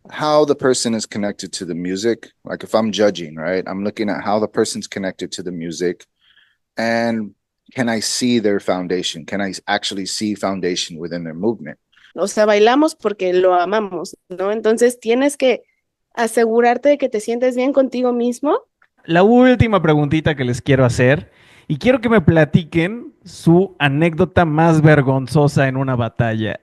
how the person is connected to the music. Like if I'm judging, right, I'm looking at how the person's connected to the music and can I see their foundation? Can I actually see foundation within their movement? O sea, bailamos porque lo amamos, ¿no? Entonces tienes que asegurarte de que te sientes bien contigo mismo. La última preguntita que les quiero hacer y quiero que me platiquen su anécdota más vergonzosa en una batalla.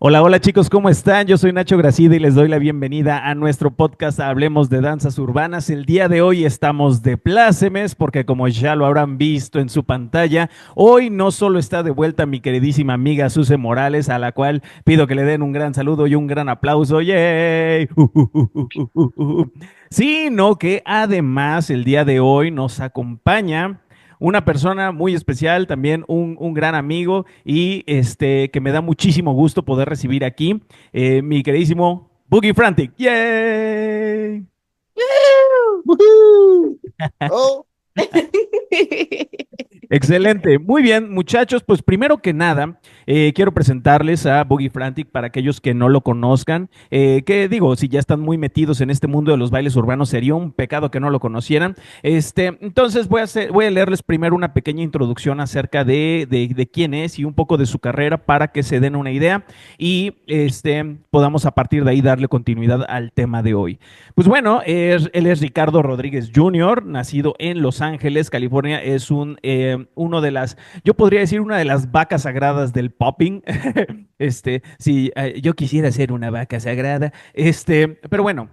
Hola, hola chicos, ¿cómo están? Yo soy Nacho Gracida y les doy la bienvenida a nuestro podcast Hablemos de Danzas Urbanas. El día de hoy estamos de plácemes porque como ya lo habrán visto en su pantalla, hoy no solo está de vuelta mi queridísima amiga Suze Morales, a la cual pido que le den un gran saludo y un gran aplauso. ¡Yay! Sino que además el día de hoy nos acompaña una persona muy especial, también un gran amigo y que me da muchísimo gusto poder recibir aquí, mi queridísimo Boogie Frantic. ¡Yay! Woohoo! Oh, Excelente. Muy bien, muchachos. Pues primero que nada, quiero presentarles a Boogie Frantic para aquellos que no lo conozcan. Que digo, si ya están muy metidos en este mundo de los bailes urbanos, sería un pecado que no lo conocieran. Entonces voy a leerles primero una pequeña introducción acerca de quién es y un poco de su carrera para que se den una idea y podamos a partir de ahí darle continuidad al tema de hoy. Pues bueno, él es Ricardo Rodríguez Jr., nacido en Los Ángeles, California. Es uno de las, yo podría decir, una de las vacas sagradas del popping. Si yo quisiera ser una vaca sagrada. Pero bueno,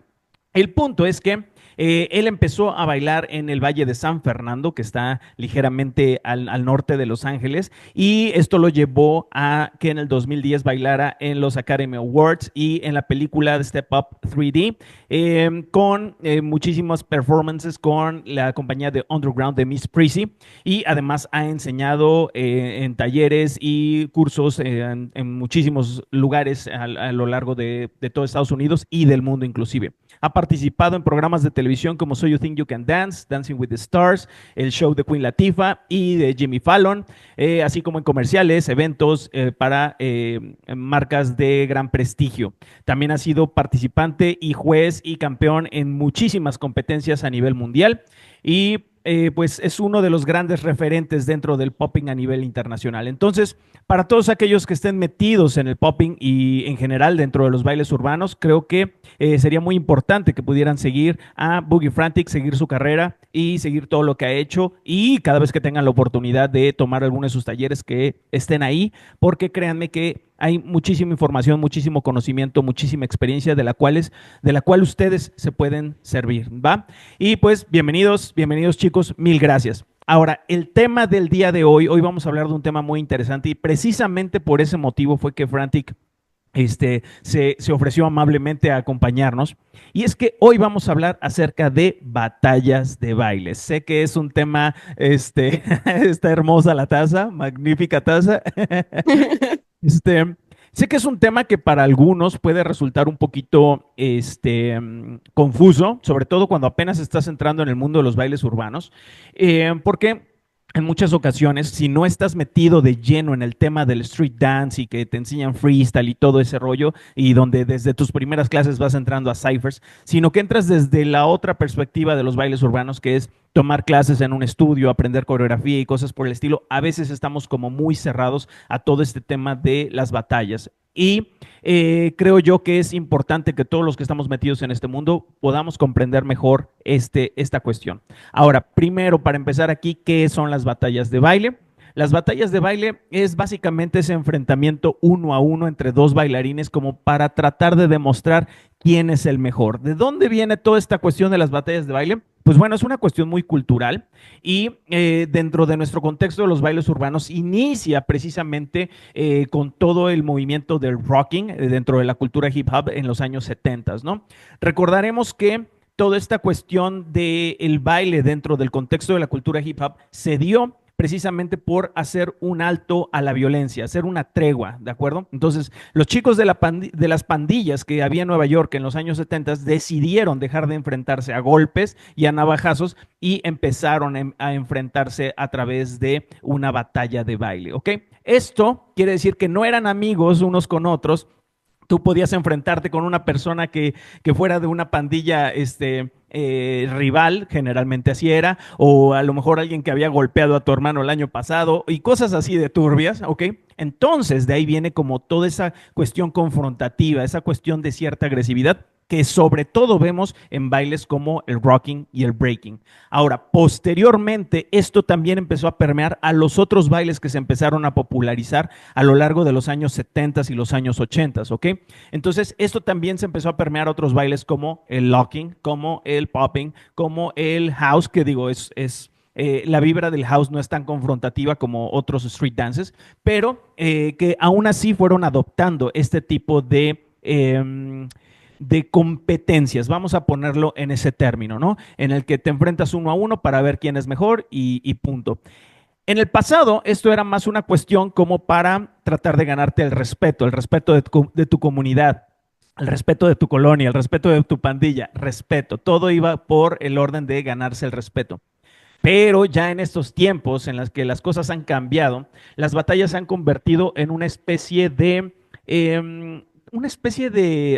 el punto es que él empezó a bailar en el Valle de San Fernando, que está ligeramente al norte de Los Ángeles, y esto lo llevó a que en el 2010 bailara en los Academy Awards y en la película de Step Up 3D, con muchísimas performances con la compañía de Underground de Miss Prissy, y además ha enseñado en talleres y cursos en muchísimos lugares a lo largo de todo Estados Unidos y del mundo inclusive. Ha participado en programas de televisión como So You Think You Can Dance, Dancing with the Stars, el show de Queen Latifah y de Jimmy Fallon, así como en comerciales, eventos para marcas de gran prestigio. También ha sido participante y juez y campeón en muchísimas competencias a nivel mundial y pues es uno de los grandes referentes dentro del popping a nivel internacional. Entonces, para todos aquellos que estén metidos en el popping y en general dentro de los bailes urbanos, creo que sería muy importante que pudieran seguir a Boogie Frantic, seguir su carrera y seguir todo lo que ha hecho y cada vez que tengan la oportunidad de tomar alguno de sus talleres que estén ahí, porque créanme que hay muchísima información, muchísimo conocimiento, muchísima experiencia de la cual ustedes se pueden servir, ¿va? Y pues bienvenidos, bienvenidos chicos, mil gracias. Ahora, el tema del día de hoy vamos a hablar de un tema muy interesante y precisamente por ese motivo fue que Frantic se ofreció amablemente a acompañarnos. Y es que hoy vamos a hablar acerca de batallas de baile. Sé que es un tema, está hermosa la taza, magnífica taza. Este, Sé que es un tema que para algunos puede resultar un poquito confuso, sobre todo cuando apenas estás entrando en el mundo de los bailes urbanos, porque en muchas ocasiones, si no estás metido de lleno en el tema del street dance y que te enseñan freestyle y todo ese rollo, y donde desde tus primeras clases vas entrando a ciphers, sino que entras desde la otra perspectiva de los bailes urbanos, que es tomar clases en un estudio, aprender coreografía y cosas por el estilo, a veces estamos como muy cerrados a todo este tema de las batallas. Y creo yo que es importante que todos los que estamos metidos en este mundo podamos comprender mejor esta cuestión. Ahora, primero, para empezar aquí, ¿qué son las batallas de baile? Las batallas de baile es básicamente ese enfrentamiento uno a uno entre dos bailarines como para tratar de demostrar quién es el mejor. ¿De dónde viene toda esta cuestión de las batallas de baile? Pues bueno, es una cuestión muy cultural y dentro de nuestro contexto de los bailes urbanos inicia precisamente con todo el movimiento del rocking dentro de la cultura hip hop en los años 70, ¿no? Recordaremos que toda esta cuestión del baile dentro del contexto de la cultura hip hop se dio precisamente por hacer un alto a la violencia, hacer una tregua, ¿de acuerdo? Entonces, los chicos de, de las pandillas que había en Nueva York en los años 70 decidieron dejar de enfrentarse a golpes y a navajazos y empezaron a enfrentarse a través de una batalla de baile, ¿ok? Esto quiere decir que no eran amigos unos con otros. Tú podías enfrentarte con una persona que fuera de una pandilla rival, generalmente así era, o a lo mejor alguien que había golpeado a tu hermano el año pasado, y cosas así de turbias, ¿ok? Entonces, de ahí viene como toda esa cuestión confrontativa, esa cuestión de cierta agresividad que sobre todo vemos en bailes como el rocking y el breaking. Ahora, posteriormente, esto también empezó a permear a los otros bailes que se empezaron a popularizar a lo largo de los años 70 y los años 80, ¿ok? Entonces, esto también se empezó a permear a otros bailes como el locking, como el popping, como el house, que digo, la vibra del house no es tan confrontativa como otros street dances, pero que aún así fueron adoptando este tipo de competencias, vamos a ponerlo en ese término, ¿no? En el que te enfrentas uno a uno para ver quién es mejor y punto. En el pasado, esto era más una cuestión como para tratar de ganarte el respeto de tu comunidad, el respeto de tu colonia, el respeto de tu pandilla, respeto. Todo iba por el orden de ganarse el respeto. Pero ya en estos tiempos en los que las cosas han cambiado, las batallas se han convertido en una especie de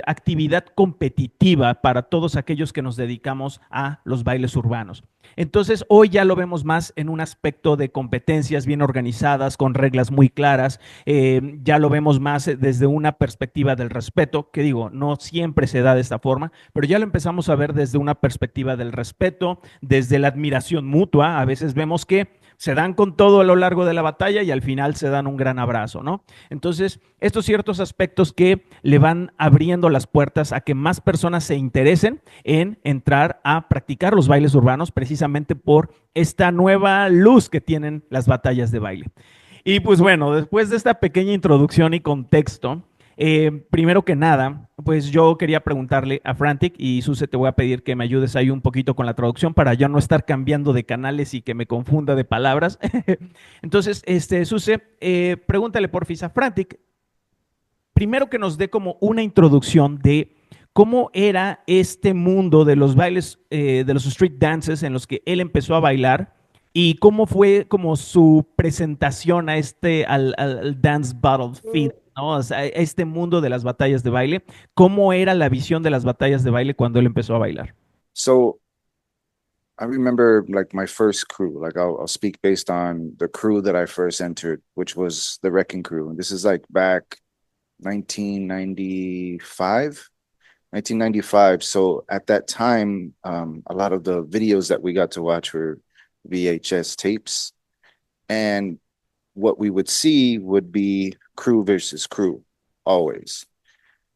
actividad competitiva para todos aquellos que nos dedicamos a los bailes urbanos. Entonces, hoy ya lo vemos más en un aspecto de competencias bien organizadas, con reglas muy claras. Ya lo vemos más desde una perspectiva del respeto, que digo, no siempre se da de esta forma, pero ya lo empezamos a ver desde una perspectiva del respeto, desde la admiración mutua. A veces vemos que se dan con todo a lo largo de la batalla y al final se dan un gran abrazo, ¿no? Entonces, estos ciertos aspectos que le van abriendo las puertas a que más personas se interesen en entrar a practicar los bailes urbanos precisamente por esta nueva luz que tienen las batallas de baile. Y pues bueno, después de esta pequeña introducción y contexto, primero que nada, pues yo quería preguntarle a Frantic y Suse, te voy a pedir que me ayudes ahí un poquito con la traducción para ya no estar cambiando de canales y que me confunda de palabras. Entonces, Suse, pregúntale porfis a Frantic, primero que nos dé como una introducción de cómo era este mundo de los bailes, de los street dances en los que él empezó a bailar y cómo fue como su presentación a al Dance Battlefield, ¿no? O sea, a este mundo de las batallas de baile, cómo era la visión de las batallas de baile cuando él empezó a bailar. So I remember like my first crew, like I'll speak based on the crew that I first entered, which was the Wrecking Crew. And this is like back 1995, 1995. So at that time, a lot of the videos that we got to watch were VHS tapes. And what we would see would be crew versus crew always.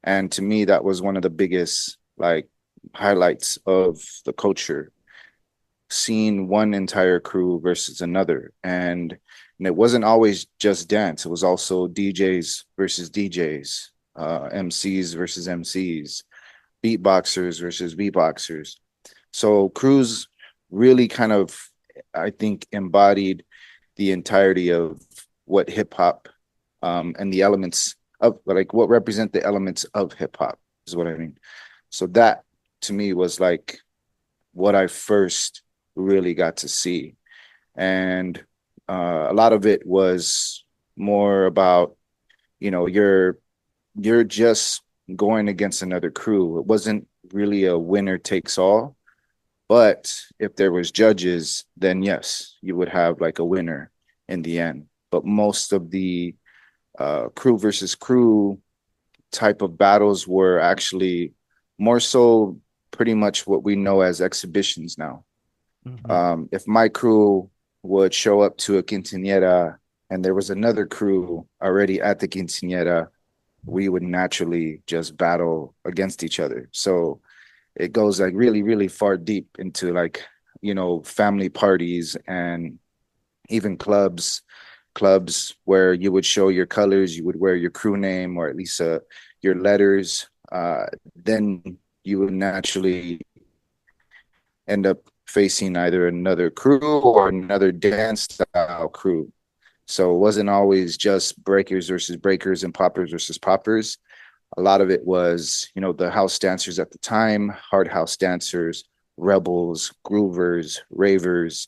And to me, that was one of the biggest like highlights of the culture, seeing one entire crew versus another. And it wasn't always just dance. It was also DJs versus DJs, MCs versus MCs, beatboxers versus beatboxers. So crews really kind of, I think, embodied the entirety of what hip hop and the elements of like what represent the elements of hip hop is what I mean. So that to me was like what I first really got to see. And a lot of it was more about, you know, you're just going against another crew. It wasn't really a winner takes all, but if there was judges, then yes, you would have like a winner in the end. But most of the crew versus crew type of battles were actually more so pretty much what we know as exhibitions now. Mm-hmm. If my crew would show up to a quinceañera and there was another crew already at the quinceañera, we would naturally just battle against each other. So it goes like really, really far deep into like, you know, family parties and even clubs where you would show your colors, you would wear your crew name or at least your letters. Then you would naturally end up facing either another crew or another dance style crew. So it wasn't always just breakers versus breakers and poppers versus poppers. A lot of it was, you know, the house dancers at the time, hard house dancers, rebels, groovers, ravers.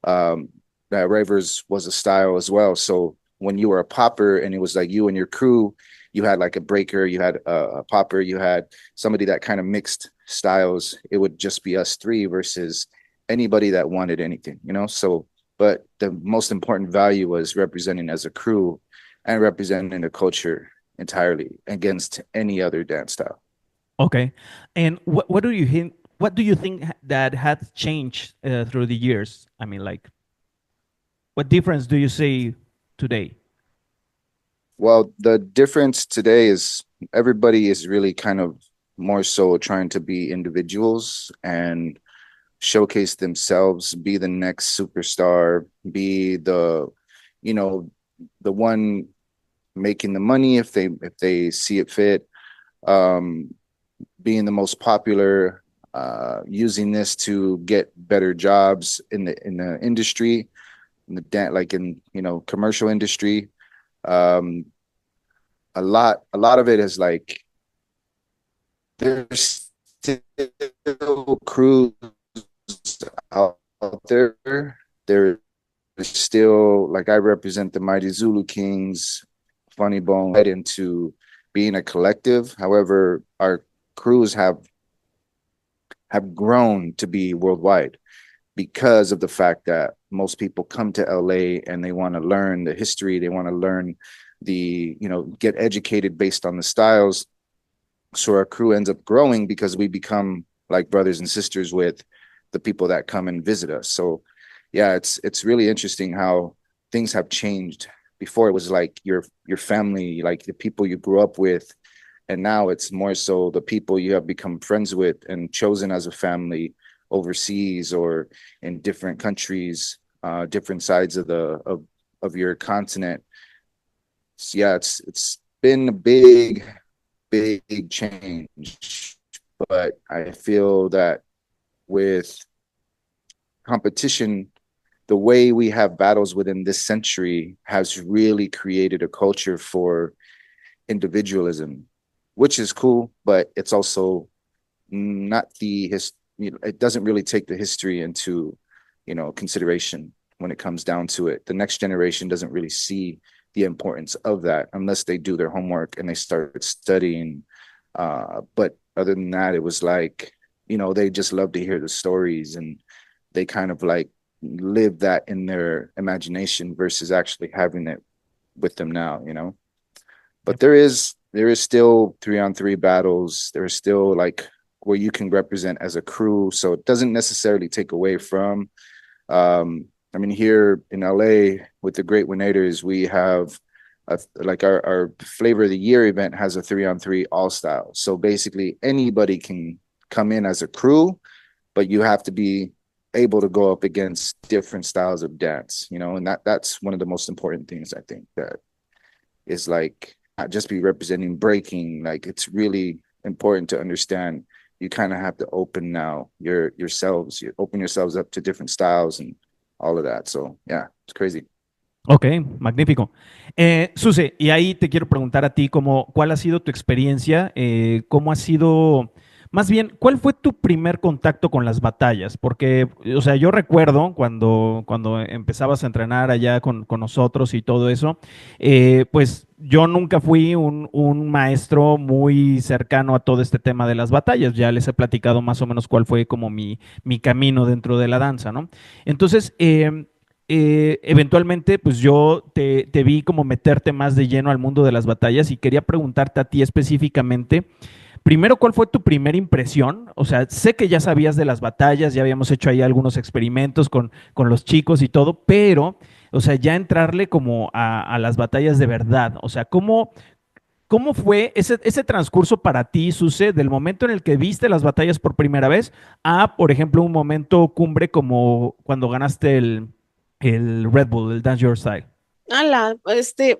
Um, that ravers was a style as well. So when you were a popper and it was like you and your crew, you had like a breaker, you had a popper, you had somebody that kind of mixed styles. It would just be us three versus anybody that wanted anything, you know? So, but the most important value was representing as a crew and representing the culture entirely against any other dance style. Okay. And what do you think that has changed through the years? I mean, like, what difference do you see today? Well, the difference today is everybody is really kind of more so trying to be individuals and showcase themselves, be the next superstar, be the, you know, the one making the money if they see it fit, um, being the most popular, using this to get better jobs in the industry, in the like in commercial industry. Um, a lot of it is like there's still crews out there. There's still, like, I represent the Mighty Zulu Kings, Funny Bone, right into being a collective. However, our crews have grown to be worldwide because of the fact that most people come to LA and they want to learn the history, they want to learn get educated based on the styles. So our crew ends up growing because we become like brothers and sisters with the people that come and visit us. So yeah, it's really interesting how things have changed. Before it was like your family, like the people you grew up with, and now it's more so the people you have become friends with and chosen as a family overseas or in different countries, different sides of of your continent. So yeah, it's been a big change, but I feel that with competition, the way we have battles within this century has really created a culture for individualism, which is cool, but it's also not it doesn't really take the history into, consideration when it comes down to it. The next generation doesn't really see the importance of that unless they do their homework and they start studying. But other than that, it was like, they just love to hear the stories and they kind of like live that in their imagination versus actually having it with them now. But there is still 3-on-3 battles. There is still like where you can represent as a crew. So it doesn't necessarily take away from, I mean, here in LA with the Great Winators, we have like our Flavor of the Year event has a 3-on-3 all style. So basically anybody can come in as a crew, but you have to be able to go up against different styles of dance, and that's one of the most important things, I think, that is like not just be representing breaking. Like, it's really important to understand you kind of have to open now you open yourselves up to different styles and all of that. So yeah, it's crazy. Ok, magnífico. Suse, y ahí te quiero preguntar a ti cuál ha sido tu experiencia, cómo ha sido, más bien, cuál fue tu primer contacto con las batallas, porque, o sea, yo recuerdo cuando empezabas a entrenar allá con nosotros y todo eso, pues yo nunca fui un maestro muy cercano a todo este tema de las batallas, ya les he platicado más o menos cuál fue como mi camino dentro de la danza, ¿no? Entonces, eventualmente, pues yo te vi como meterte más de lleno al mundo de las batallas y quería preguntarte a ti específicamente, primero, ¿cuál fue tu primera impresión? O sea, sé que ya sabías de las batallas, ya habíamos hecho ahí algunos experimentos con los chicos y todo, pero, o sea, ya entrarle como a las batallas de verdad, o sea, ¿cómo fue ese transcurso para ti, Suse, del momento en el que viste las batallas por primera vez a, por ejemplo, un momento cumbre como cuando ganaste el Red Bull, el Dance Your Style?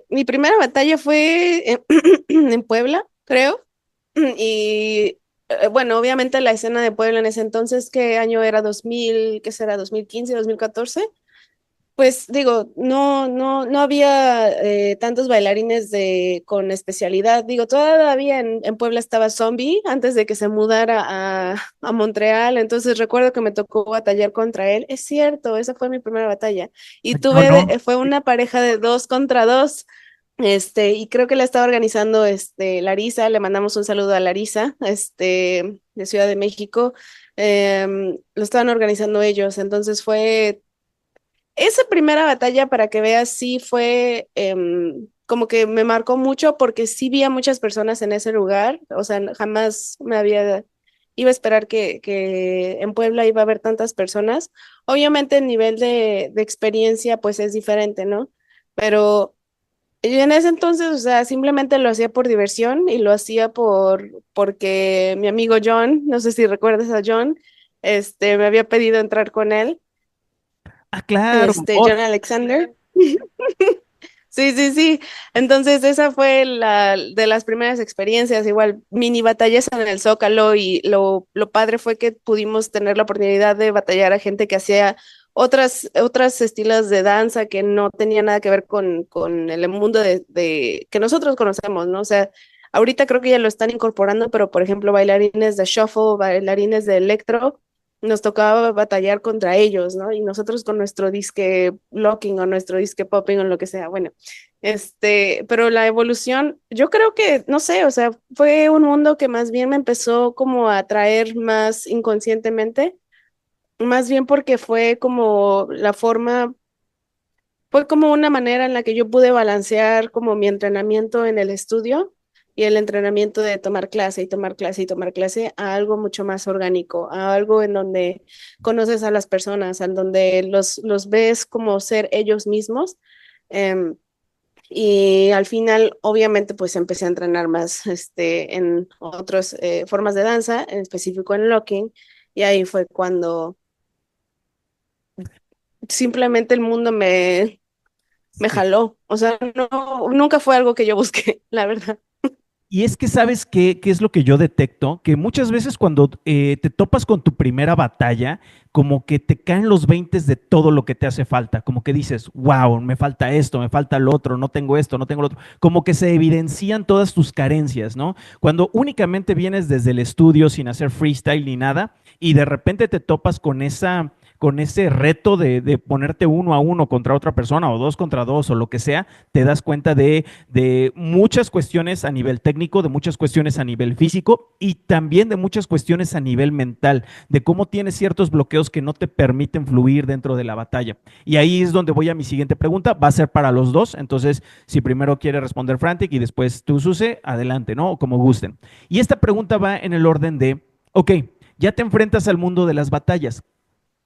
Mi primera batalla fue en, en Puebla, creo. Y bueno, obviamente la escena de Puebla en ese entonces, ¿qué año era? 2000, ¿qué será? 2015, 2014. Pues digo, no había tantos bailarines con especialidad. Digo, todavía en Puebla estaba Zombie antes de que se mudara a Montreal. Entonces recuerdo que me tocó batallar contra él. Es cierto, esa fue mi primera batalla. Y Yo no. fue una pareja de 2 contra 2. Y creo que la estaba organizando Larisa. Le mandamos un saludo a Larisa, de Ciudad de México. Lo estaban organizando ellos. Entonces fue esa primera batalla, para que veas, sí fue como que me marcó mucho porque sí vi a muchas personas en ese lugar. O sea, jamás iba a esperar que en Puebla iba a haber tantas personas. Obviamente el nivel de experiencia pues es diferente, ¿no? Pero yo en ese entonces, o sea, simplemente lo hacía por diversión y lo hacía porque mi amigo John, no sé si recuerdas a John, me había pedido entrar con él, Ah, claro. Oh, John Alexander. Sí, sí, sí. Entonces esa fue la de las primeras experiencias, igual mini batallas en el Zócalo, y lo padre fue que pudimos tener la oportunidad de batallar a gente que hacía otras estilos de danza que no tenía nada que ver con el mundo que nosotros conocemos, ¿no? O sea, ahorita creo que ya lo están incorporando, pero por ejemplo, bailarines de shuffle, bailarines de electro, nos tocaba batallar contra ellos, ¿no? Y nosotros con nuestro disque locking o nuestro disque popping o lo que sea. Bueno, pero la evolución, yo creo que, no sé, o sea, fue un mundo que más bien me empezó como a atraer más inconscientemente, más bien porque fue como una manera en la que yo pude balancear como mi entrenamiento en el estudio y el entrenamiento de tomar clase y tomar clase y tomar clase a algo mucho más orgánico, a algo en donde conoces a las personas, en donde los ves como ser ellos mismos. em, y al final, obviamente, pues empecé a entrenar más en otras formas de danza, en específico en locking, y ahí fue cuando simplemente el mundo me sí. jaló. O sea, no, nunca fue algo que yo busqué, la verdad. Y es que sabes qué es lo que yo detecto, que muchas veces cuando te topas con tu primera batalla, como que te caen los veintes de todo lo que te hace falta, como que dices, wow, me falta esto, me falta lo otro, no tengo esto, no tengo lo otro, como que se evidencian todas tus carencias, ¿no? Cuando únicamente vienes desde el estudio sin hacer freestyle ni nada y de repente te topas con ese reto de ponerte 1 a 1 contra otra persona o 2 contra 2 o lo que sea, te das cuenta de muchas cuestiones a nivel técnico, de muchas cuestiones a nivel físico y también de muchas cuestiones a nivel mental, de cómo tienes ciertos bloqueos que no te permiten fluir dentro de la batalla. Y ahí es donde voy a mi siguiente pregunta, va a ser para los dos, entonces si primero quiere responder Frantic y después tú, Suse, adelante, ¿no? O como gusten. Y esta pregunta va en el orden de, ok, ya te enfrentas al mundo de las batallas.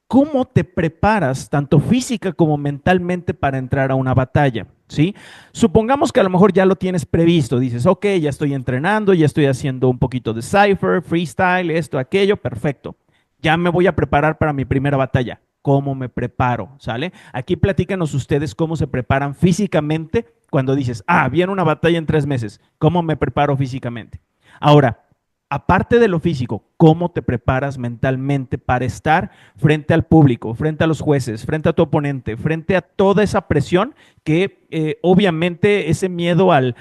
¿Cómo te preparas tanto física como mentalmente para entrar a una batalla? ¿Sí? Supongamos que a lo mejor ya lo tienes previsto, dices, ok, ya estoy entrenando, ya estoy haciendo un poquito de cypher, freestyle, esto, aquello, perfecto. Ya me voy a preparar para mi primera batalla. ¿Cómo me preparo? ¿Sale? Aquí platícanos ustedes cómo se preparan físicamente cuando dices, ah, viene una batalla en 3 meses. ¿Cómo me preparo físicamente? Ahora, aparte de lo físico, ¿cómo te preparas mentalmente para estar frente al público, frente a los jueces, frente a tu oponente, frente a toda esa presión que obviamente ese miedo al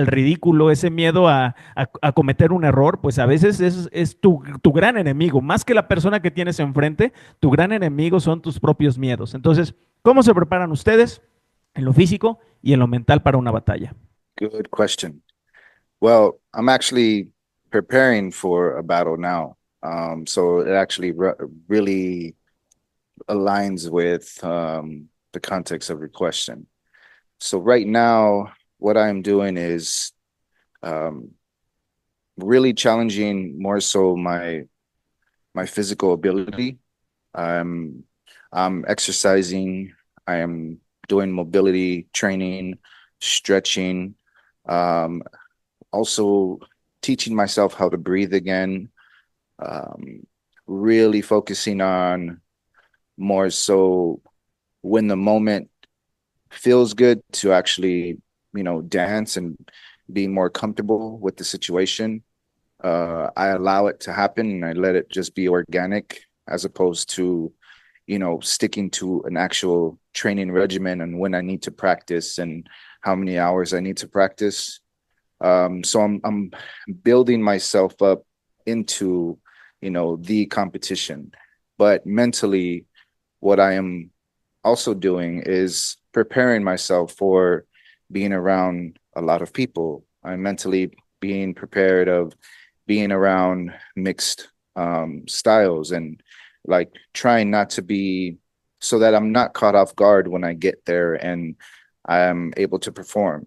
ridículo, ese miedo a cometer un error, pues a veces es tu gran enemigo, más que la persona que tienes enfrente, tu gran enemigo son tus propios miedos. Entonces, ¿cómo se preparan ustedes en lo físico y en lo mental para una batalla? Good question. Well, I'm actually preparing for a battle now. So it actually really aligns with the context of your question. So right now, what I'm doing is um, really challenging more so my physical ability. I'm I'm exercising. I am doing mobility training, stretching. Um, Also teaching myself how to breathe again. Um, really focusing on more so when the moment feels good to actually, dance and be more comfortable with the situation. I allow it to happen and I let it just be organic as opposed to, sticking to an actual training regimen and when I need to practice and how many hours I need to practice. So I'm building myself up into, the competition, but mentally, what I am also doing is preparing myself for being around a lot of people. I'm mentally being prepared of being around mixed styles and like trying not to be so that I'm not caught off guard when I get there and I'm able to perform.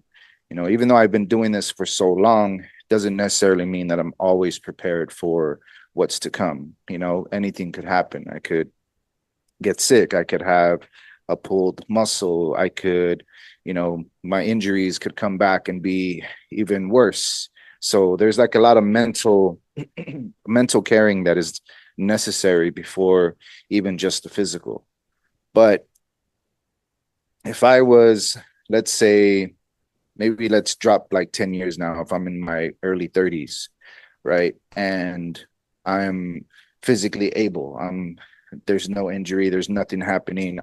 Even though I've been doing this for so long, doesn't necessarily mean that I'm always prepared for what's to come. Anything could happen. I could get sick. I could have a pulled muscle. I could, my injuries could come back and be even worse. So there's like a lot of mental caring that is necessary before even just the physical. But if I was, let's say, maybe let's drop like 10 years now, if I'm in my early 30s, right? And I'm physically able. There's no injury, there's nothing happening.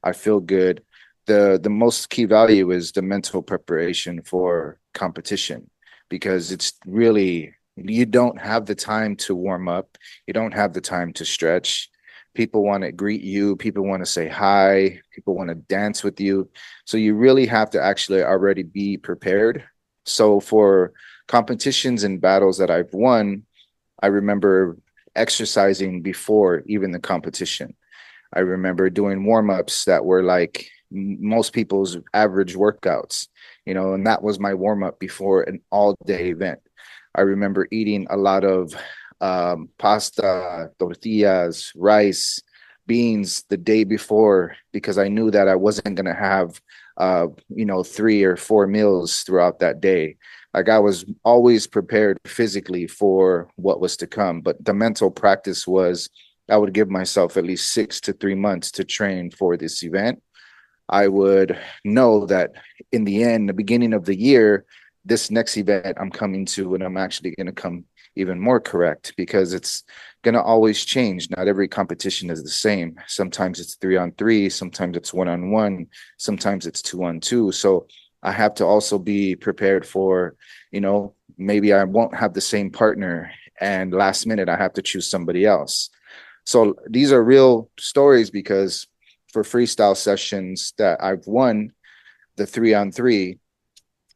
I feel good. The most key value is the mental preparation for competition because it's really you don't have the time to warm up, you don't have the time to stretch. People want to greet you, people want to say hi, people want to dance with you. So you really have to actually already be prepared. So for competitions and battles that I've won, I remember exercising before even the competition. I remember doing warm-ups that were like most people's average workouts, and that was my warm-up before an all-day event. I remember eating a lot of pasta, tortillas, rice, beans the day before because I knew that I wasn't going to have, 3 or 4 meals throughout that day. Like I was always prepared physically for what was to come, but the mental practice was I would give myself at least 6 to 3 months to train for this event. I would know that in the end, the beginning of the year, this next event I'm coming to, and I'm actually going to come even more correct because it's going to always change. Not every competition is the same. Sometimes it's 3-on-3, sometimes it's 1-on-1, sometimes it's 2-on-2. So I have to also be prepared for, maybe I won't have the same partner and last minute I have to choose somebody else. So these are real stories because for freestyle sessions that I've won, the 3-on-3,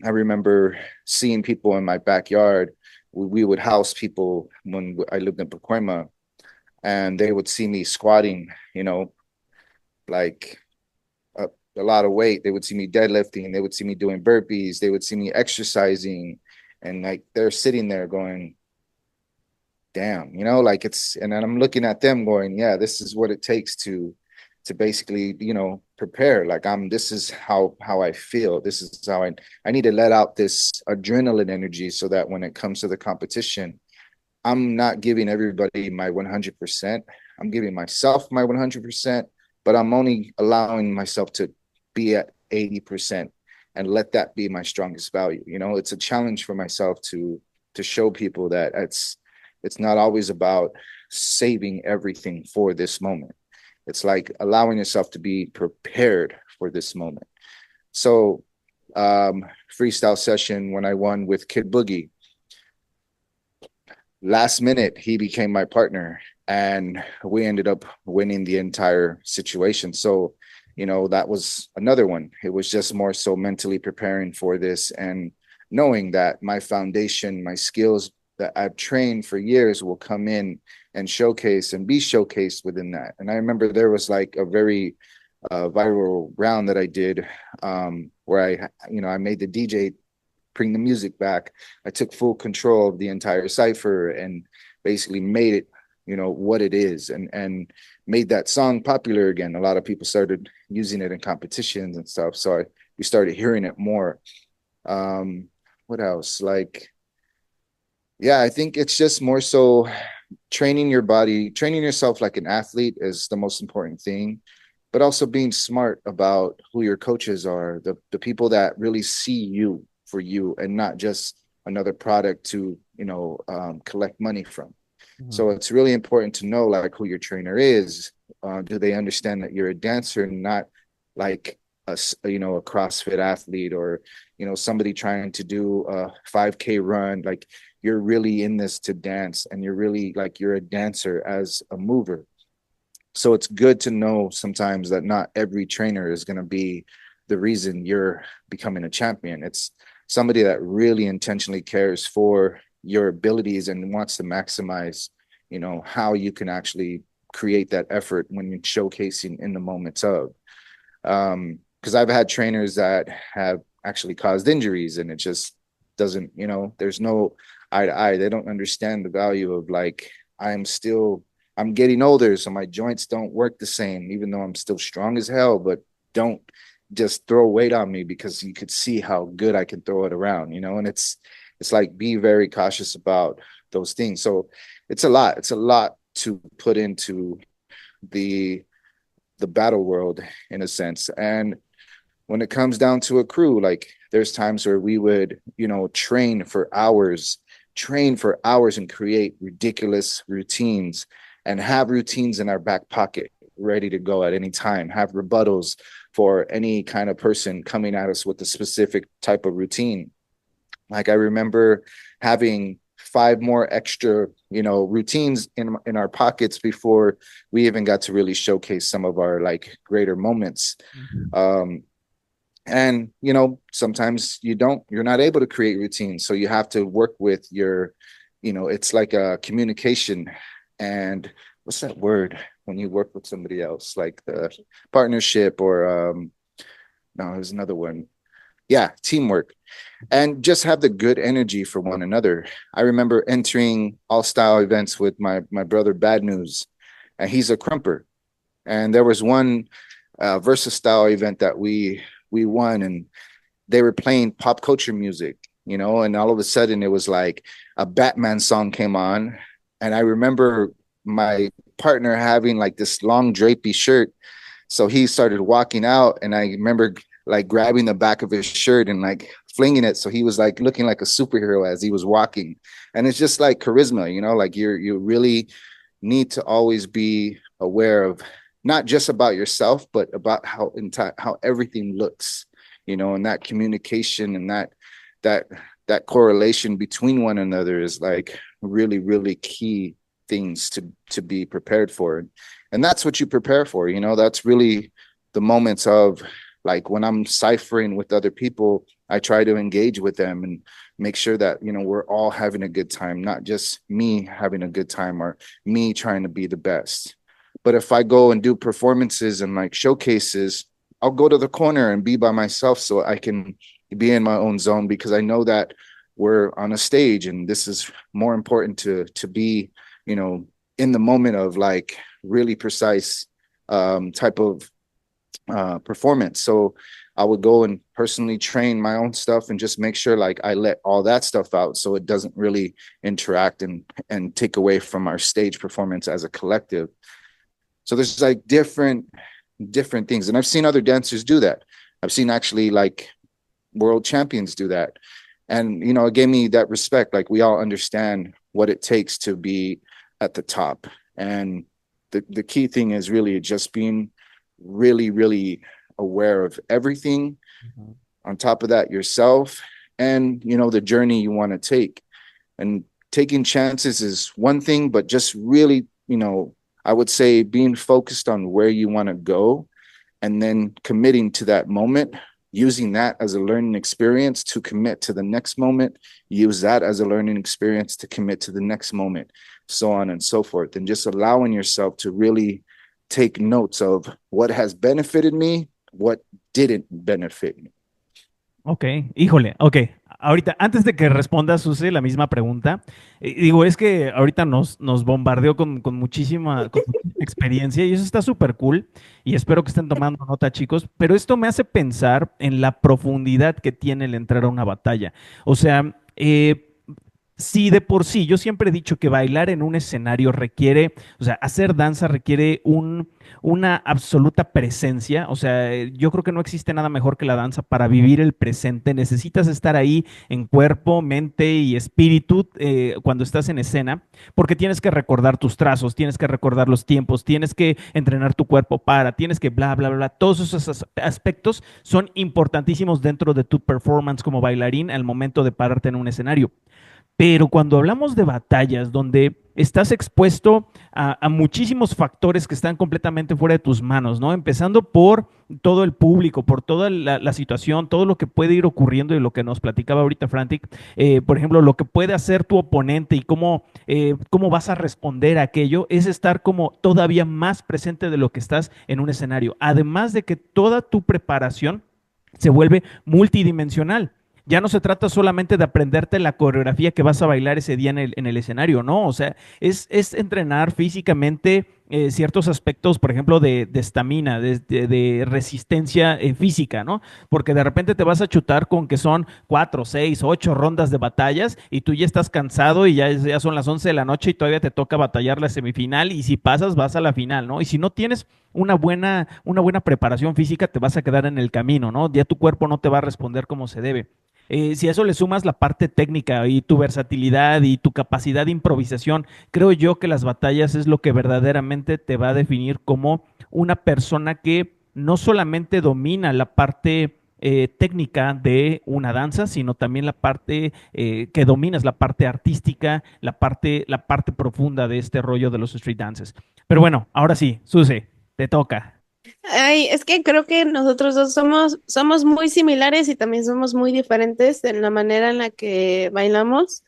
I remember seeing people in my backyard. We would house people when I lived in Pacoima, and they would see me squatting, like a lot of weight. They would see me deadlifting. They would see me doing burpees. They would see me exercising, and like they're sitting there going, "Damn," like and then I'm looking at them going, "Yeah, this is what it takes to basically, prepare. Like this is how I feel. This is how I need to let out this adrenaline energy so that when it comes to the competition, I'm not giving everybody my 100%. I'm giving myself my 100%, but I'm only allowing myself to be at 80% and let that be my strongest value. It's a challenge for myself to show people that it's not always about saving everything for this moment. It's like allowing yourself to be prepared for this moment. So, freestyle session when I won with Kid Boogie, last minute he became my partner and we ended up winning the entire situation. So, that was another one. It was just more so mentally preparing for this and knowing that my foundation, my skills that I've trained for years will come in and showcase and be showcased within that. And I remember there was like a very viral round that I did where I made the DJ bring the music back. I took full control of the entire cipher and basically made it, what it is and made that song popular again. A lot of people started using it in competitions and stuff. So we started hearing it more. What else? Like, yeah, I think it's just more so training your body, training yourself like an athlete is the most important thing, but also being smart about who your coaches are, the people that really see you for you and not just another product to, collect money from. Ujú. So it's really important to know like who your trainer is. Do they understand that you're a dancer, not like a CrossFit athlete, or somebody trying to do a 5K run? Like you're really in this to dance, and you're really like you're a dancer as a mover. So it's good to know sometimes that not every trainer is going to be the reason you're becoming a champion. It's somebody that really intentionally cares for your abilities and wants to maximize, how you can actually create that effort when you're showcasing in the moments of. Because I've had trainers that have actually caused injuries, and it just doesn't, there's no eye to eye. They don't understand the value of like, I'm still I'm getting older, so my joints don't work the same, even though I'm still strong as hell. But don't just throw weight on me, because you could see how good I can throw it around, and it's like, be very cautious about those things. So it's a lot. It's a lot to put into the the battle world, in a sense. And when it comes down to a crew, like there's times where we would, train for hours and create ridiculous routines, and have routines in our back pocket ready to go at any time, have rebuttals for any kind of person coming at us with a specific type of routine. Like I remember having five more extra, routines in our pockets before we even got to really showcase some of our like greater moments. Ujú. And sometimes you're not able to create routines, so you have to work with your, it's like a communication. And what's that word when you work with somebody else, like the partnership, or no, there's another one. Yeah, teamwork. And just have the good energy for one another. I remember entering all style events with my brother Bad News, and he's a crumper. And there was one versus style event that we won, and they were playing pop culture music, and all of a sudden it was like a Batman song came on. And I remember my partner having like this long drapey shirt. So he started walking out, and I remember like grabbing the back of his shirt and like flinging it. So he was like looking like a superhero as he was walking. And it's just like charisma, like you really need to always be aware of not just about yourself, but about how everything looks, and that communication, and that that correlation between one another is like really, really key things to be prepared for. And that's what you prepare for. That's really the moments of like when I'm ciphering with other people, I try to engage with them and make sure that, we're all having a good time, not just me having a good time or me trying to be the best. But if I go and do performances and like showcases, I'll go to the corner and be by myself so I can be in my own zone, because I know that we're on a stage, and this is more important to be, in the moment of like really precise type of performance. So I would go and personally train my own stuff and just make sure like I let all that stuff out, so it doesn't really interact and take away from our stage performance as a collective. So there's like different things, and I've seen other dancers do that. I've seen actually like world champions do that, and it gave me that respect. Like we all understand what it takes to be at the top, and the key thing is really just being really, really aware of everything. Ujú. On top of that, yourself, and the journey you want to take. And taking chances is one thing, but just really, I would say being focused on where you want to go, and then committing to that moment, using that as a learning experience to commit to the next moment, use that as a learning experience to commit to the next moment, so on and so forth. And just allowing yourself to really take notes of what has benefited me, what didn't benefit me. Ok, híjole, ok. Ahorita, antes de que responda Susi la misma pregunta, digo, es que ahorita nos bombardeó con muchísima experiencia y eso está súper cool y espero que estén tomando nota, chicos, pero esto me hace pensar en la profundidad que tiene el entrar a una batalla. O sea, Sí, de por sí, yo siempre he dicho que bailar en un escenario requiere, o sea, hacer danza requiere una absoluta presencia, o sea, yo creo que no existe nada mejor que la danza para vivir el presente, necesitas estar ahí en cuerpo, mente y espíritu cuando estás en escena, porque tienes que recordar tus trazos, tienes que recordar los tiempos, tienes que entrenar tu cuerpo para, tienes que bla, bla, bla, todos esos aspectos son importantísimos dentro de tu performance como bailarín al momento de pararte en un escenario. Pero cuando hablamos de batallas donde estás expuesto a muchísimos factores que están completamente fuera de tus manos, ¿no? Empezando por todo el público, por toda la situación, todo lo que puede ir ocurriendo y lo que nos platicaba ahorita Frantic, por ejemplo, lo que puede hacer tu oponente y cómo vas a responder a aquello, es estar como todavía más presente de lo que estás en un escenario. Además de que toda tu preparación se vuelve multidimensional. Ya no se trata solamente de aprenderte la coreografía que vas a bailar ese día en el escenario, ¿no? O sea, es entrenar físicamente ciertos aspectos, por ejemplo, de estamina, de resistencia física, ¿no? Porque de repente te vas a chutar con que son 4, 6, 8 rondas de batallas y tú ya estás cansado y ya son las 11 de la noche y todavía te toca batallar la semifinal y si pasas vas a la final, ¿no? Y si no tienes una buena preparación física, te vas a quedar en el camino, ¿no? Ya tu cuerpo no te va a responder como se debe. Si a eso le sumas la parte técnica y tu versatilidad y tu capacidad de improvisación, creo yo que las batallas es lo que verdaderamente te va a definir como una persona que no solamente domina la parte técnica de una danza, sino también la parte que dominas, la parte artística, la parte profunda de este rollo de los street dances. Pero bueno, ahora sí, Suse, te toca. Ay, es que creo que nosotros dos somos muy similares y también somos muy diferentes en la manera en la que bailamos.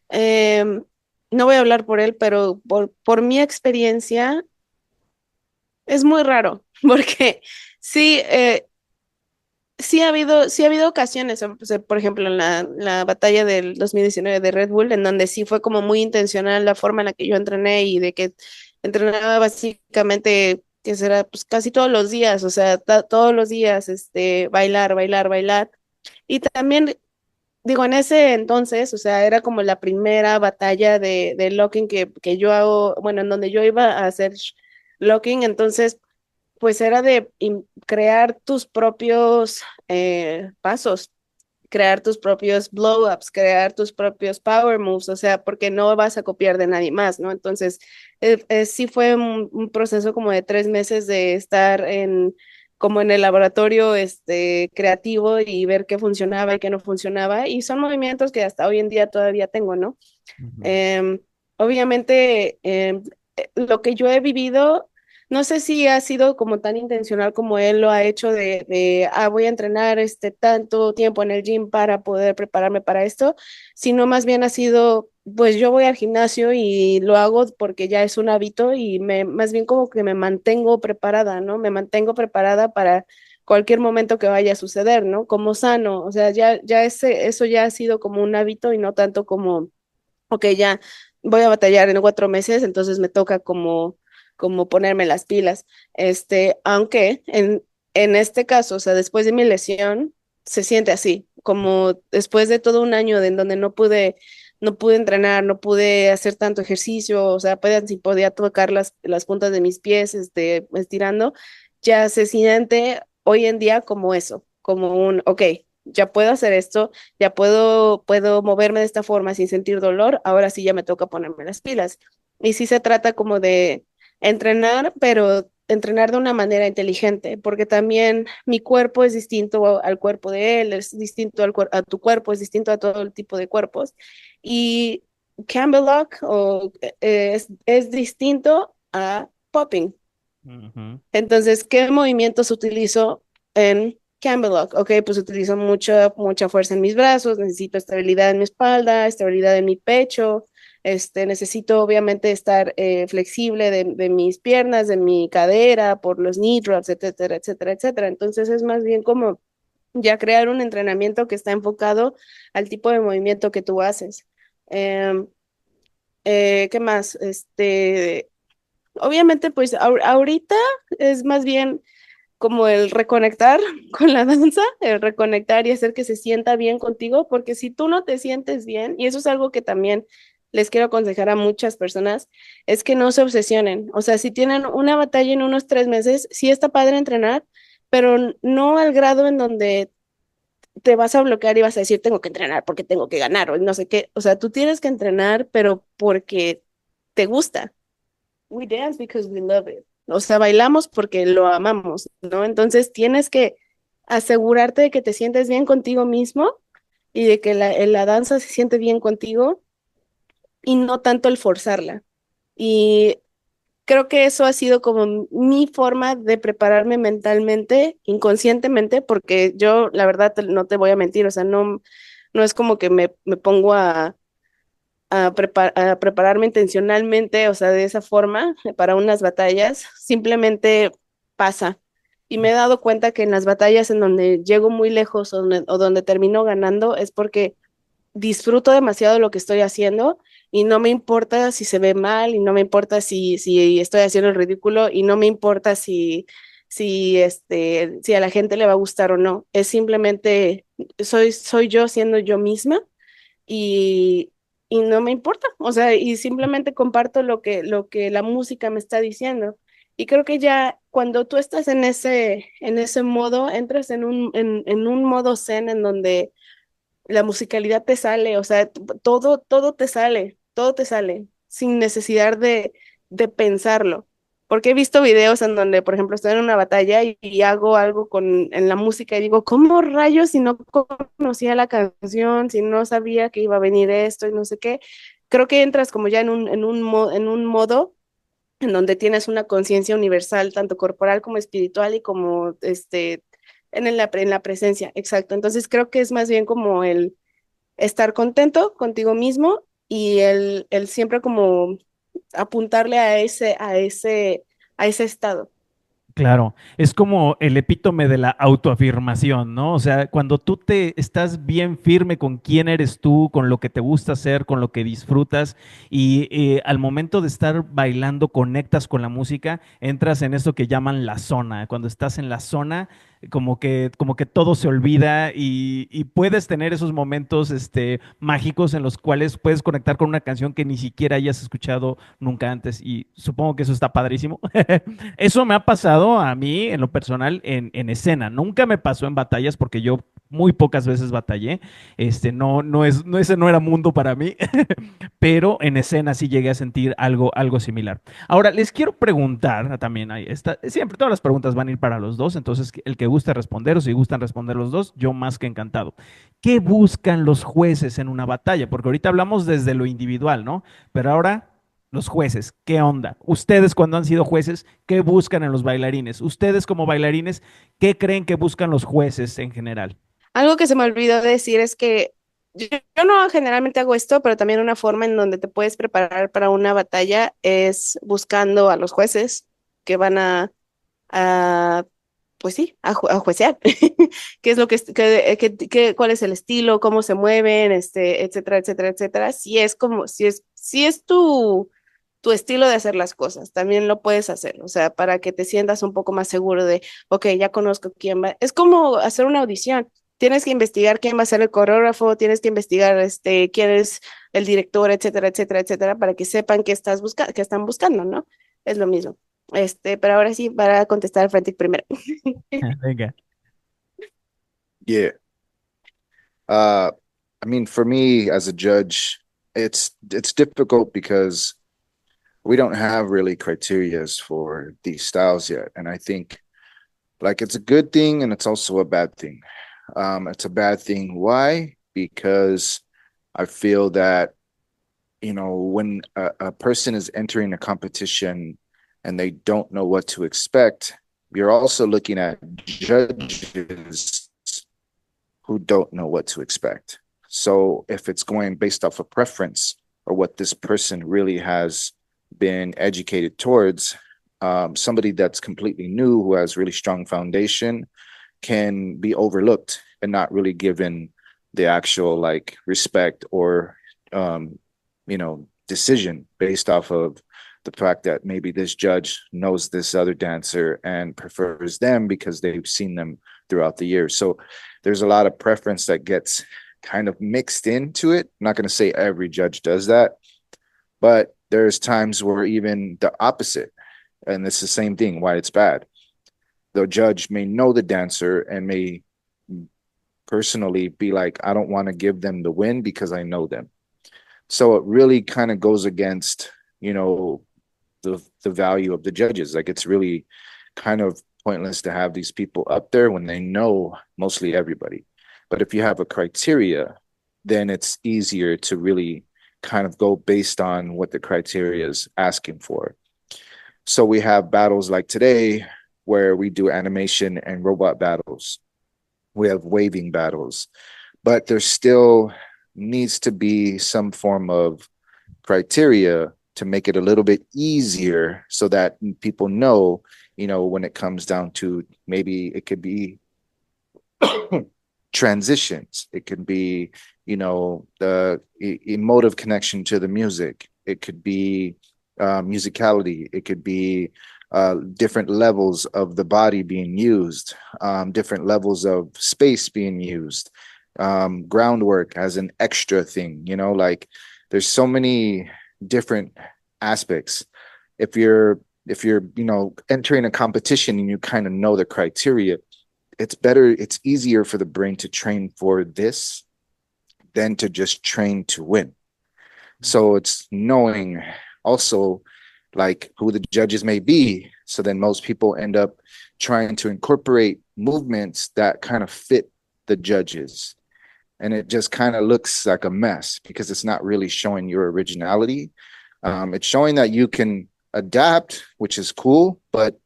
Em, no voy a hablar por él, pero por mi experiencia es muy raro, porque sí, sí ha habido ocasiones, por ejemplo, en la batalla del 2019 de Red Bull, en donde sí fue como muy intencional la forma en la que yo entrené y de que entrenaba básicamente, que será pues casi todos los días, o sea, todos los días, bailar, bailar, bailar. Y también, digo, en ese entonces, o sea, era como la primera batalla de locking que yo hago, bueno, en donde yo iba a hacer locking, entonces pues era de crear tus propios pasos, crear tus propios blow-ups, crear tus propios power moves, o sea, porque no vas a copiar de nadie más, ¿no? Entonces, sí fue un proceso como de 3 meses de estar como en el laboratorio creativo y ver qué funcionaba y qué no funcionaba, y son movimientos que hasta hoy en día todavía tengo, ¿no? Ujú. Em, obviamente, lo que yo he vivido, no sé si ha sido como tan intencional como él lo ha hecho voy a entrenar tanto tiempo en el gym para poder prepararme para esto, sino más bien ha sido, pues yo voy al gimnasio y lo hago porque ya es un hábito y más bien como que me mantengo preparada, ¿no? Me mantengo preparada para cualquier momento que vaya a suceder, ¿no? Como sano, o sea, eso ya ha sido como un hábito y no tanto como ok, ya voy a batallar en 4 meses, entonces me toca como ponerme las pilas. Aunque en este caso, o sea, después de mi lesión, se siente así, como después de todo un año en donde no pude entrenar, no pude hacer tanto ejercicio, o sea, apenas si podía tocar las puntas de mis pies, estirando, ya se siente hoy en día como eso, como ok, ya puedo hacer esto, ya puedo moverme de esta forma sin sentir dolor, ahora sí ya me toca ponerme las pilas. Y sí se trata como de entrenar, pero entrenar de una manera inteligente, porque también mi cuerpo es distinto al cuerpo de él, es distinto a tu cuerpo, es distinto a todo el tipo de cuerpos. Y Campbell Lock es distinto a popping. Ujú. Entonces, ¿qué movimientos utilizo en Campbell Lock? Ok, pues utilizo mucha, mucha fuerza en mis brazos, necesito estabilidad en mi espalda, estabilidad en mi pecho, necesito obviamente estar flexible de mis piernas, de mi cadera, por los knee drops, etcétera, etcétera, etcétera. Entonces es más bien como ya crear un entrenamiento que está enfocado al tipo de movimiento que tú haces. Em, ¿Qué más? Obviamente, pues ahorita es más bien como el reconectar con la danza, el reconectar y hacer que se sienta bien contigo, porque si tú no te sientes bien, y eso es algo que también les quiero aconsejar a muchas personas, es que no se obsesionen. O sea, si tienen una batalla en unos 3 meses, sí está padre entrenar, pero no al grado en donde te vas a bloquear y vas a decir, tengo que entrenar porque tengo que ganar o no sé qué. O sea, tú tienes que entrenar, pero porque te gusta. We dance because we love it. O sea, bailamos porque lo amamos, ¿no? Entonces tienes que asegurarte de que te sientes bien contigo mismo y de que la danza se siente bien contigo y no tanto el forzarla. Y creo que eso ha sido como mi forma de prepararme mentalmente, inconscientemente, porque yo, la verdad, no te voy a mentir, o sea, no es como que me pongo a prepararme intencionalmente, o sea, de esa forma, para unas batallas, simplemente pasa. Y me he dado cuenta que en las batallas en donde llego muy lejos o donde termino ganando es porque disfruto demasiado lo que estoy haciendo y no me importa si se ve mal y no me importa si estoy haciendo el ridículo y no me importa si a la gente le va a gustar o no. Es simplemente, soy yo siendo yo misma y, y no me importa, o sea, y simplemente comparto lo que la música me está diciendo. Y creo que ya cuando tú estás en ese modo, entras en un modo zen en donde la musicalidad te sale, o sea, todo te sale, sin necesidad de pensarlo. Porque he visto videos en donde, por ejemplo, estoy en una batalla y hago algo en la música y digo, ¿cómo rayos si no conocía la canción, si no sabía que iba a venir esto y no sé qué? Creo que entras como ya en un modo en donde tienes una conciencia universal, tanto corporal como espiritual y como en la presencia, exacto. Entonces creo que es más bien como el estar contento contigo mismo y el siempre como apuntarle a ese estado. Claro, es como el epítome de la autoafirmación, ¿no? O sea, cuando tú te estás bien firme con quién eres tú, con lo que te gusta hacer, con lo que disfrutas, y al momento de estar bailando conectas con la música, entras en eso que llaman la zona. Cuando estás en la zona, como que todo se olvida y puedes tener esos momentos mágicos en los cuales puedes conectar con una canción que ni siquiera hayas escuchado nunca antes. Y supongo que eso está padrísimo. Eso me ha pasado a mí en lo personal en escena. Nunca me pasó en batallas porque yo muy pocas veces batallé. Ese no era mundo para mí, pero en escena sí llegué a sentir algo similar. Ahora, les quiero preguntar también, siempre todas las preguntas van a ir para los dos, entonces el que guste responder o si gustan responder los dos, yo más que encantado. ¿Qué buscan los jueces en una batalla? Porque ahorita hablamos desde lo individual, ¿no? Pero ahora los jueces, ¿qué onda? Ustedes cuando han sido jueces, ¿qué buscan en los bailarines? Ustedes como bailarines, ¿qué creen que buscan los jueces en general? Algo que se me olvidó decir es que yo no generalmente hago esto, pero también una forma en donde te puedes preparar para una batalla es buscando a los jueces que van a pues sí, a juecear. ¿Qué es lo cuál es el estilo, cómo se mueven, etcétera, etcétera, etcétera? Si es tu estilo de hacer las cosas, también lo puedes hacer, o sea, para que te sientas un poco más seguro de, ok, ya conozco quién va. Es como hacer una audición. Tienes que investigar quién va a ser el coreógrafo, tienes que investigar quién es el director, etcétera, etcétera, etcétera, para que sepan qué están buscando, ¿no? Es lo mismo. Pero ahora sí, para contestar al frente primero. Venga. Yeah. Uh, I mean, for me as a judge, it's difficult because we don't have really criterias for these styles yet, and I think like it's a good thing and it's also a bad thing. It's a bad thing. Why? Because I feel that when a person is entering a competition and they don't know what to expect, you're also looking at judges who don't know what to expect. So if it's going based off of preference or what this person really has been educated towards, somebody that's completely new who has really strong foundation can be overlooked and not really given the actual like respect or decision based off of the fact that maybe this judge knows this other dancer and prefers them because they've seen them throughout the years. So there's a lot of preference that gets kind of mixed into it. I'm not going to say every judge does that, but there's times where even the opposite, and it's the same thing, why it's bad. The judge may know the dancer and may personally be like, I don't want to give them the win because I know them. So it really kind of goes against, you know, the value of the judges. Like, it's really kind of pointless to have these people up there when they know mostly everybody. But if you have a criteria, then it's easier to really kind of go based on what the criteria is asking for. So we have battles like today where we do animation and robot battles. We have waving battles, but there still needs to be some form of criteria to make it a little bit easier so that people know, you know, when it comes down to, maybe it could be transitions. It could be, you know, the emotive connection to the music. It could be musicality. It could be different levels of the body being used, different levels of space being used, groundwork as an extra thing, you know, like there's so many different aspects. If you're, you know, entering a competition and you kind of know the criteria, it's easier for the brain to train for this than to just train to win. So it's knowing also like who the judges may be. So then most people end up trying to incorporate movements that kind of fit the judges. And it just kind of looks like a mess because it's not really showing your originality. It's showing that you can adapt, which is cool. But,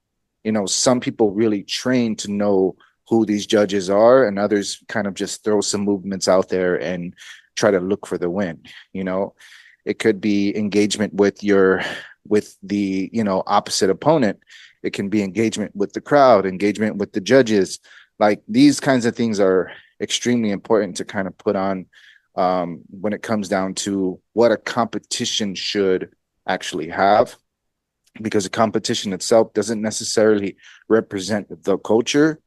you know, some people really train to know who these judges are, and others kind of just throw some movements out there and try to look for the win. You know, it could be engagement with the, you know, opposite opponent. It can be engagement with the crowd, engagement with the judges. Like, these kinds of things are extremely important to kind of put on when it comes down to what a competition should actually have, because a competition itself doesn't necessarily represent the culture.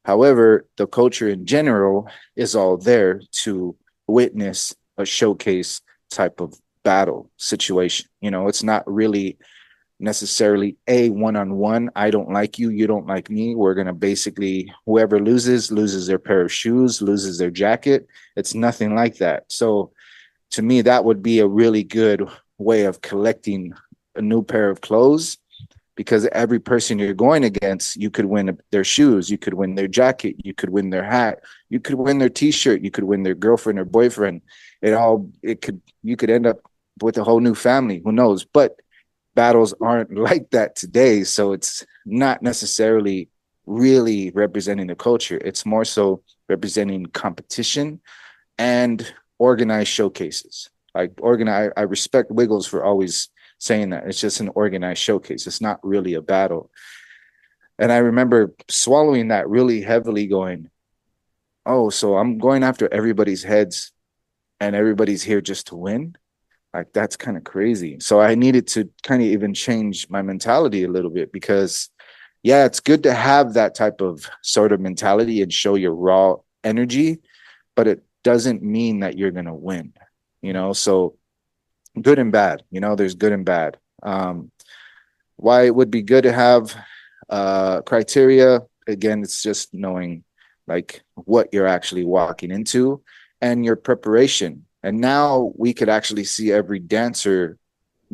However, the culture in general is all there to witness a showcase type of battle situation. You know, it's not really necessarily a one-on-one. I don't like you, you don't like me. We're going to basically, whoever loses their pair of shoes, loses their jacket. It's nothing like that. So to me, that would be a really good way of collecting a new pair of clothes, because every person you're going against, you could win their shoes, you could win their jacket, you could win their hat, you could win their t-shirt, you could win their girlfriend or boyfriend. You could end up with a whole new family, who knows? But battles aren't like that today. So it's not necessarily really representing the culture. It's more so representing competition and organized showcases. I respect Wiggles for always saying that. It's just an organized showcase. It's not really a battle. And I remember swallowing that really heavily, going, oh, so I'm going after everybody's heads and everybody's here just to win? Like, that's kind of crazy. So I needed to kind of even change my mentality a little bit, because yeah, it's good to have that type of sort of mentality and show your raw energy, but it doesn't mean that you're going to win, you know? So good and bad, you know, there's good and bad. Why it would be good to have criteria, again, it's just knowing like what you're actually walking into and your preparation. And now we could actually see every dancer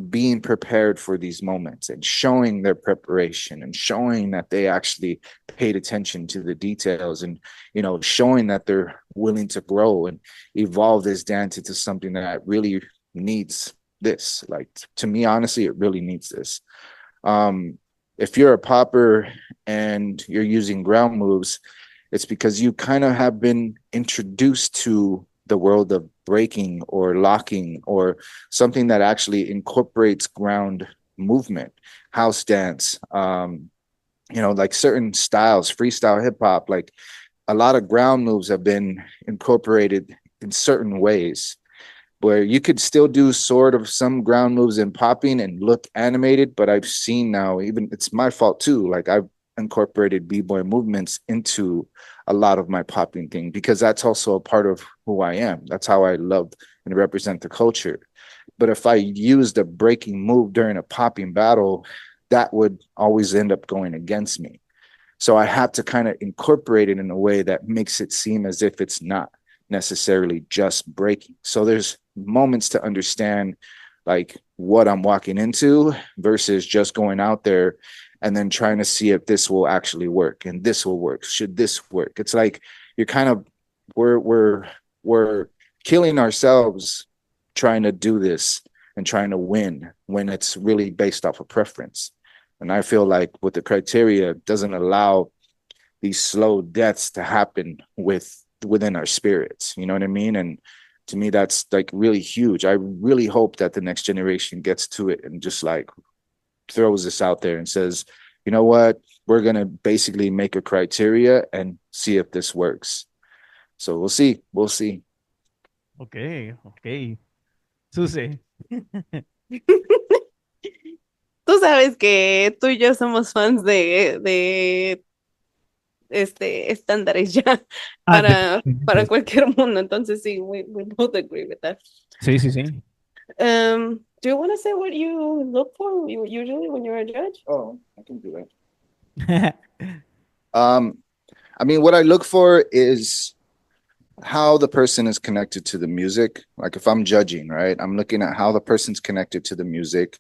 being prepared for these moments and showing their preparation and showing that they actually paid attention to the details, and, you know, showing that they're willing to grow and evolve this dance into something that really needs this. Like, to me, honestly, it really needs this. If you're a popper and you're using ground moves, it's because you kind of have been introduced to the world of breaking or locking, or something that actually incorporates ground movement, house dance, you know, like certain styles, freestyle hip hop, like a lot of ground moves have been incorporated in certain ways. where you could still do sort of some ground moves and popping and look animated. But I've seen now, even it's my fault too. Like I've incorporated b-boy movements into a lot of my popping thing because that's also a part of who I am. That's how I love and represent the culture. But if I used a breaking move during a popping battle, that would always end up going against me. So I have to kind of incorporate it in a way that makes it seem as if it's not necessarily just breaking. So there's moments to understand like what I'm walking into versus just going out there and then trying to see if this will actually work and this will work. Should this work? It's like you're kind of we're killing ourselves trying to do this and trying to win when it's really based off of preference. And I feel like with the criteria doesn't allow these slow deaths to happen within our spirits. You know what I mean? And to me, that's like really huge. I really hope that the next generation gets to it and just like throws this out there and says, you know what, we're going to basically make a criteria and see if this works. So we'll see. We'll see. Ok, ok. Suce. Tú sabes que tú y yo somos fans de estándares ya Ah, para cualquier mundo. Entonces sí, we both agree with that. sí, sí, sí. Do you want to say what you look for usually when you're a judge? Oh, I can do that. I mean, what I look for is how the person is connected to the music. Like if I'm judging, right, I'm looking at how the person's connected to the music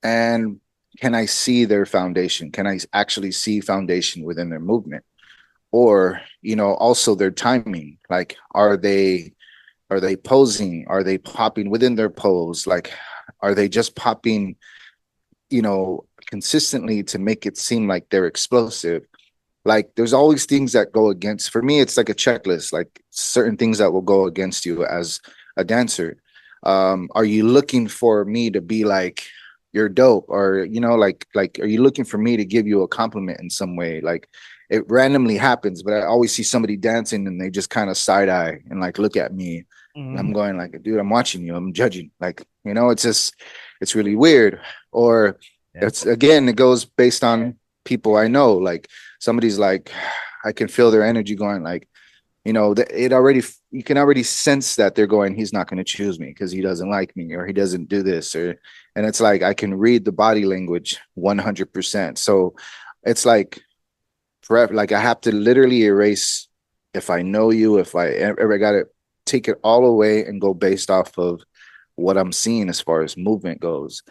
and can I see their foundation? Can I actually see foundation within their movement? Or, you know, also their timing. Like, are they posing? Are they popping within their pose? Like, are they just popping, you know, consistently to make it seem like they're explosive? Like there's always things that go against. For me, it's like a checklist, like certain things that will go against you as a dancer. Are you looking for me to be like you're dope, or you know, like are you looking for me to give you a compliment in some way? Like it randomly happens, but I always see somebody dancing and they just kind of side eye and like look at me. And I'm going like, dude, I'm watching you, I'm judging. Like, you know, it's just it's really weird. Or it's again, it goes based on people I know. Like somebody's like, I can feel their energy going like, you know, it already, you can already sense that they're going, he's not going to choose me because he doesn't like me or he doesn't do this or, and it's like, I can read the body language 100%. So it's like forever, like I have to literally erase if I know you, if I ever got to take it all away and go based off of what I'm seeing as far as movement goes.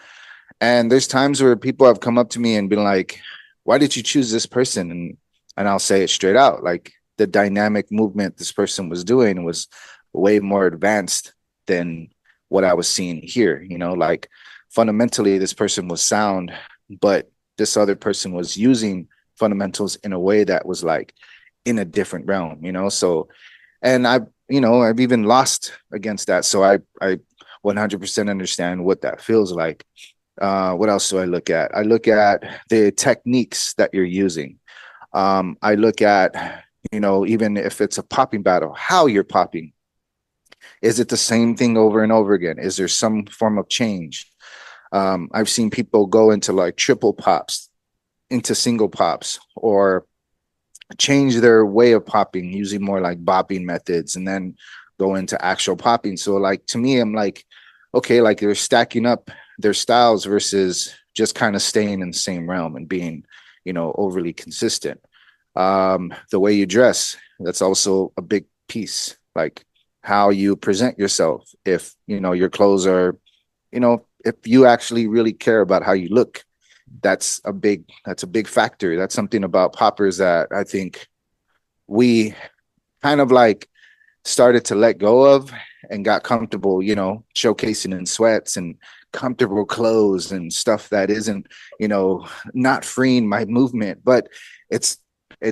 And there's times where people have come up to me and been like, why did you choose this person? And I'll say it straight out. Like the dynamic movement this person was doing was way more advanced than what I was seeing here. You know, like fundamentally, this person was sound, but this other person was using fundamentals in a way that was like in a different realm, you know? So, and I've even lost against that. So I 100% understand what that feels like. What else do I look at? I look at the techniques that you're using. I look at, you know, even if it's a popping battle, how you're popping. Is it the same thing over and over again? Is there some form of change? I've seen people go into like triple pops, into single pops, or change their way of popping using more like bopping methods and then go into actual popping. So like to me, I'm like, okay, like they're stacking up their styles versus just kind of staying in the same realm and being, you know, overly consistent. The way you dress, that's also a big piece, like how you present yourself. If, you know, your clothes are, you know, if you actually really care about how you look, that's a big factor. That's something about poppers that I think we kind of like started to let go of and got comfortable, you know, showcasing in sweats and comfortable clothes and stuff that isn't, you know, not freeing my movement, but it's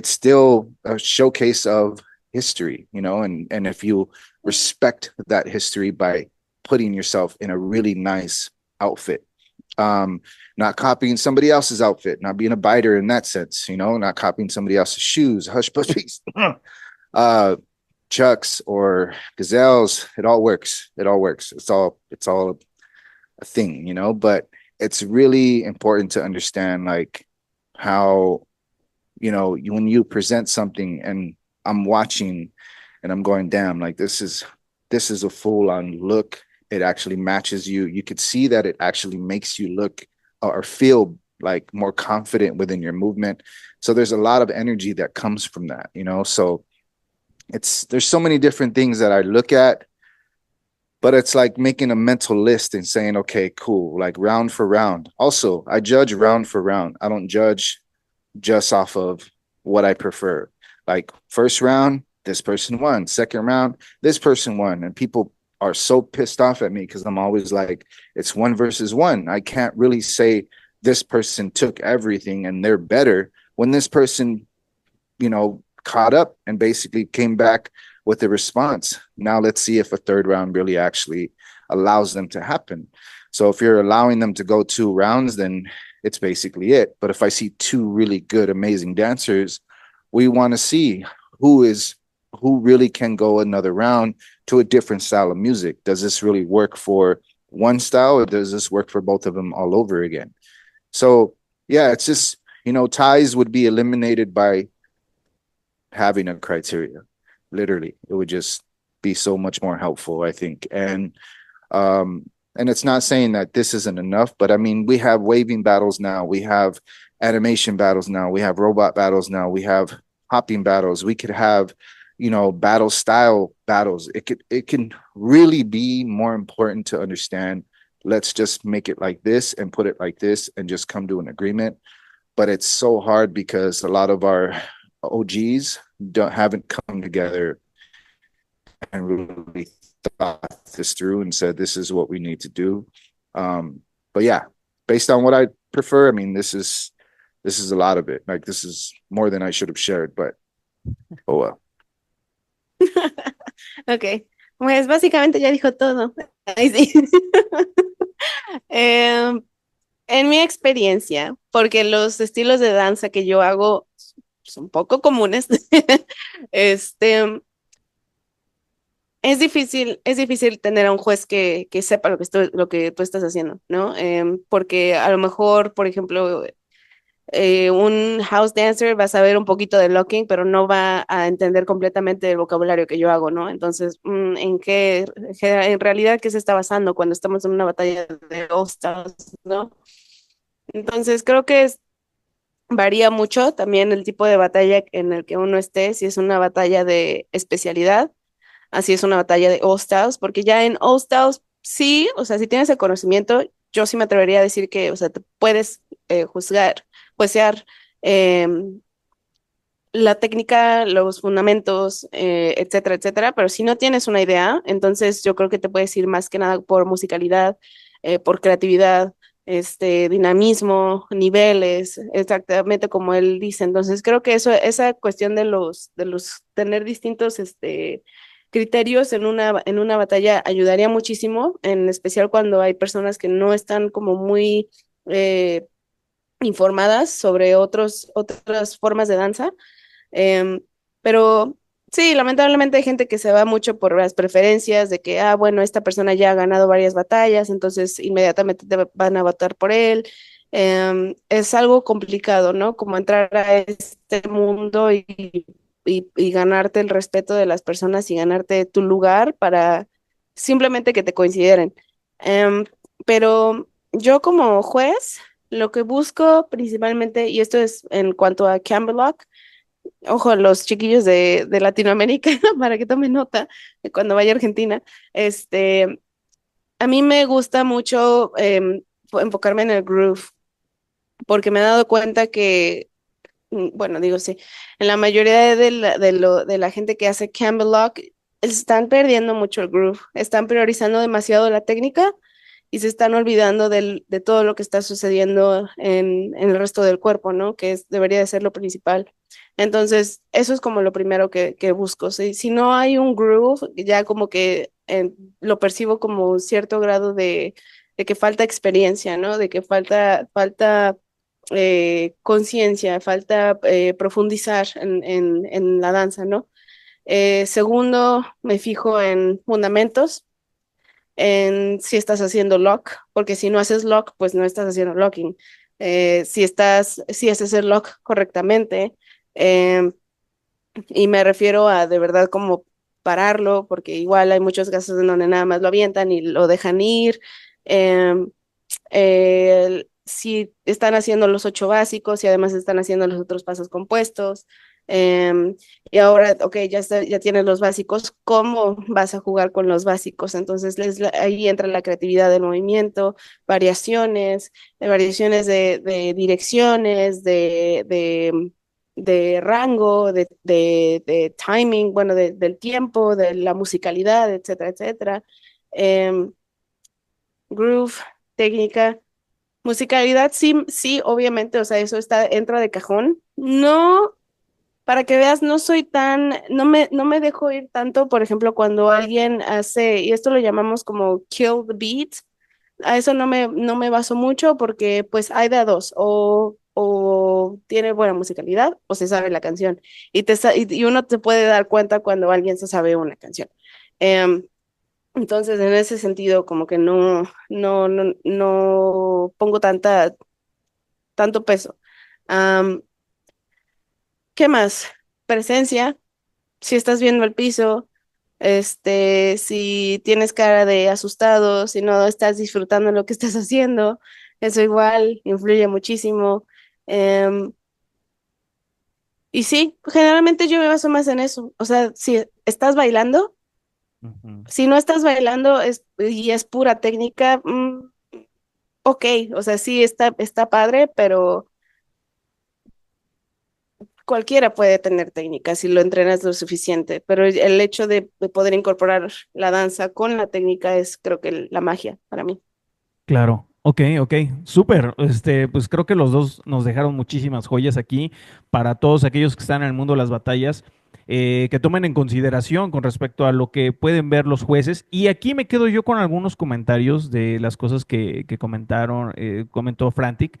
still a showcase of history, you know, and if you respect that history by putting yourself in a really nice outfit, not copying somebody else's outfit, not being a biter in that sense, you know, not copying somebody else's shoes, hush puppies. chucks or gazelles, it all works. It all works. It's all a thing, but it's really important to understand like how, when you present something and I'm watching and I'm going, damn, like this is a full on look. It actually matches you. You could see that it actually makes you look or feel like more confident within your movement. So there's a lot of energy that comes from that, so there's so many different things that I look at, but it's like making a mental list and saying, okay, cool, like round for round. Also, I judge round for round. I don't judge just off of what I prefer. Like first round, this person won. Second round, this person won. And people are so pissed off at me because I'm always like, it's 1 versus 1. I can't really say this person took everything and they're better when this person, caught up and basically came back with a response. Now let's see if a third round really actually allows them to happen. So if you're allowing them to go 2 rounds, then it's basically it. But if I see two really good, amazing dancers, we want to see who really can go another round to a different style of music. Does this really work for one style or does this work for both of them all over again? So yeah, it's just, ties would be eliminated by having a criteria. Literally, it would just be so much more helpful, I think. And it's not saying that this isn't enough, but I mean, we have waving battles now, we have animation battles now, we have robot battles now, we have hopping battles. We could have, battle style battles. It can really be more important to understand. Let's just make it like this and put it like this and just come to an agreement. But it's so hard because a lot of our OGs haven't come together and really thought this through and said, this is what we need to do. But yeah, based on what I prefer, I mean, this is a lot of it. Like, this is more than I should have shared, but oh well. Ok, pues básicamente ya dijo todo. Ay, sí. Em, en mi experiencia, porque los estilos de danza que yo hago son poco comunes, este, es difícil tener a un juez que sepa lo que tú estás haciendo, ¿no? Porque a lo mejor, por ejemplo, un house dancer va a saber un poquito de locking, pero no va a entender completamente el vocabulario que yo hago, ¿no? Entonces, en realidad, qué se está basando cuando estamos en una batalla de hostas, ¿no? Entonces, creo que varía mucho también el tipo de batalla en el que uno esté, si es una batalla de especialidad, así es una batalla de All Styles, porque ya en All Styles sí, o sea, si tienes el conocimiento, yo sí me atrevería a decir que, o sea, te puedes juzgar, juecear eh, la técnica, los fundamentos, etcétera, etcétera, pero si no tienes una idea, entonces yo creo que te puedes ir más que nada por musicalidad, por creatividad, dinamismo, niveles, exactamente como él dice. Entonces creo que esa cuestión de los tener distintos, criterios en una batalla ayudaría muchísimo, en especial cuando hay personas que no están como muy informadas sobre otras formas de danza. Em, pero sí, lamentablemente hay gente que se va mucho por las preferencias de que, bueno, esta persona ya ha ganado varias batallas, entonces inmediatamente van a votar por él. Es algo complicado, ¿no? Como entrar a este mundo y ganarte el respeto de las personas y ganarte tu lugar para simplemente que te consideren. Em, pero yo como juez, lo que busco principalmente, y esto es en cuanto a Campbell Lock, ojo, los chiquillos de Latinoamérica, para que tomen nota de cuando vaya a Argentina, a mí me gusta mucho enfocarme en el groove, porque me he dado cuenta que, bueno, digo, sí, en la mayoría de la gente que hace Campbell Lock, están perdiendo mucho el groove, están priorizando demasiado la técnica y se están olvidando de todo lo que está sucediendo en el resto del cuerpo, ¿no? Que debería de ser lo principal. Entonces, eso es como lo primero que busco. Si no hay un groove, ya como que lo percibo como un cierto grado de que falta experiencia, ¿no? De que falta conciencia, falta profundizar en la danza, ¿no? Segundo, me fijo en fundamentos, en si estás haciendo lock, porque si no haces lock, pues no estás haciendo locking. Si haces el lock correctamente, eh, y me refiero a de verdad como pararlo, porque igual hay muchos casos en donde nada más lo avientan y lo dejan ir. em, si están haciendo los 8 básicos y además están haciendo los otros pasos compuestos. em, y ahora, ok, ya tienes los básicos, ¿cómo vas a jugar con los básicos? Entonces ahí entra la creatividad del movimiento, variaciones de direcciones, de rango, de timing, bueno, del tiempo, de la musicalidad, etcétera, etcétera. Em, Groove, técnica. Musicalidad, sí, sí, obviamente, o sea, eso entra de cajón. No, para que veas, no me dejo ir tanto, por ejemplo, cuando alguien hace, y esto lo llamamos como kill the beat, a eso no me baso mucho porque pues hay de a dos, o tiene buena musicalidad o se sabe la canción. Y uno te puede dar cuenta cuando alguien se sabe una canción. Em, entonces, en ese sentido, como que no pongo tanto peso. Am, ¿Qué más? Presencia, si estás viendo el piso, si tienes cara de asustado, si no estás disfrutando lo que estás haciendo, eso igual influye muchísimo. Em, y sí, generalmente yo me baso más en eso. O sea, si estás bailando, Ujú. si no estás bailando y es pura técnica, ok, o sea, sí está padre, pero cualquiera puede tener técnica si lo entrenas lo suficiente, pero el hecho de poder incorporar la danza con la técnica es creo que la magia para mí. Claro, ok, ok, súper. Pues creo que los dos nos dejaron muchísimas joyas aquí para todos aquellos que están en el mundo de las batallas, que tomen en consideración con respecto a lo que pueden ver los jueces. Y aquí me quedo yo con algunos comentarios de las cosas que comentó Frantic,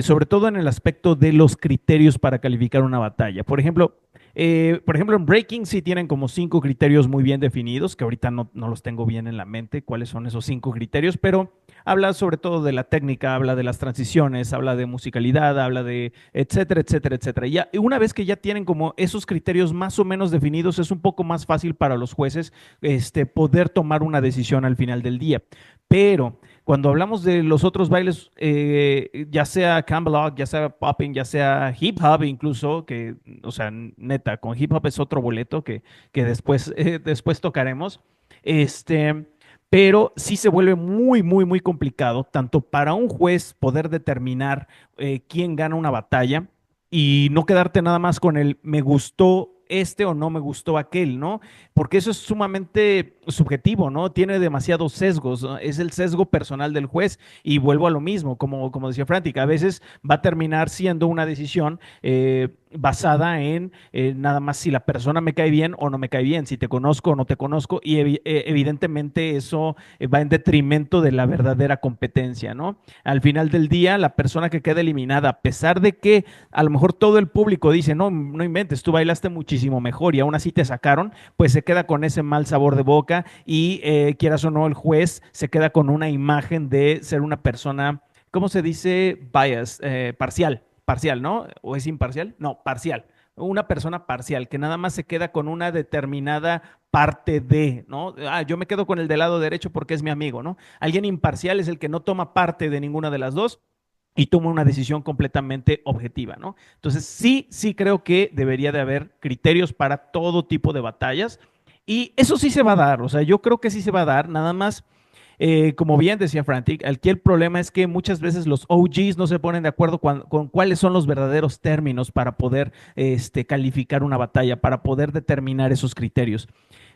sobre todo en el aspecto de los criterios para calificar una batalla. Por ejemplo, en Breaking sí tienen como 5 criterios muy bien definidos, que ahorita no los tengo bien en la mente cuáles son esos 5 criterios, pero habla sobre todo de la técnica, habla de las transiciones, habla de musicalidad, habla de etcétera, etcétera, etcétera. Y una vez que ya tienen como esos criterios más o menos definidos, es un poco más fácil para los jueces poder tomar una decisión al final del día. Pero cuando hablamos de los otros bailes, ya sea Cambalock, ya sea popping, ya sea hip hop incluso, que, o sea, neta, con hip hop es otro boleto que después tocaremos. Este, pero sí se vuelve muy, muy, muy complicado, tanto para un juez poder determinar quién gana una batalla y no quedarte nada más con el me gustó este o no me gustó aquel, ¿no? Porque eso es sumamente subjetivo, ¿no? Tiene demasiados sesgos, ¿no? Es el sesgo personal del juez y vuelvo a lo mismo, como decía Frantic, a veces va a terminar siendo una decisión basada en nada más si la persona me cae bien o no me cae bien, si te conozco o no te conozco, y evidentemente eso va en detrimento de la verdadera competencia, ¿no? Al final del día, la persona que queda eliminada, a pesar de que a lo mejor todo el público dice, no, no inventes, tú bailaste muchísimo mejor y aún así te sacaron, pues se queda con ese mal sabor de boca y quieras o no, el juez se queda con una imagen de ser una persona, ¿cómo se dice? Bias, parcial, ¿no? ¿O es imparcial? No, parcial. Una persona parcial que nada más se queda con una determinada parte de, ¿no? Ah, yo me quedo con el del lado derecho porque es mi amigo, ¿no? Alguien imparcial es el que no toma parte de ninguna de las dos y toma una decisión completamente objetiva, ¿no? Entonces, sí creo que debería de haber criterios para todo tipo de batallas y eso sí se va a dar, o sea, yo creo que sí se va a dar, nada más como bien decía Frantic, aquí el problema es que muchas veces los OGs no se ponen de acuerdo con cuáles son los verdaderos términos para poder calificar una batalla, para poder determinar esos criterios.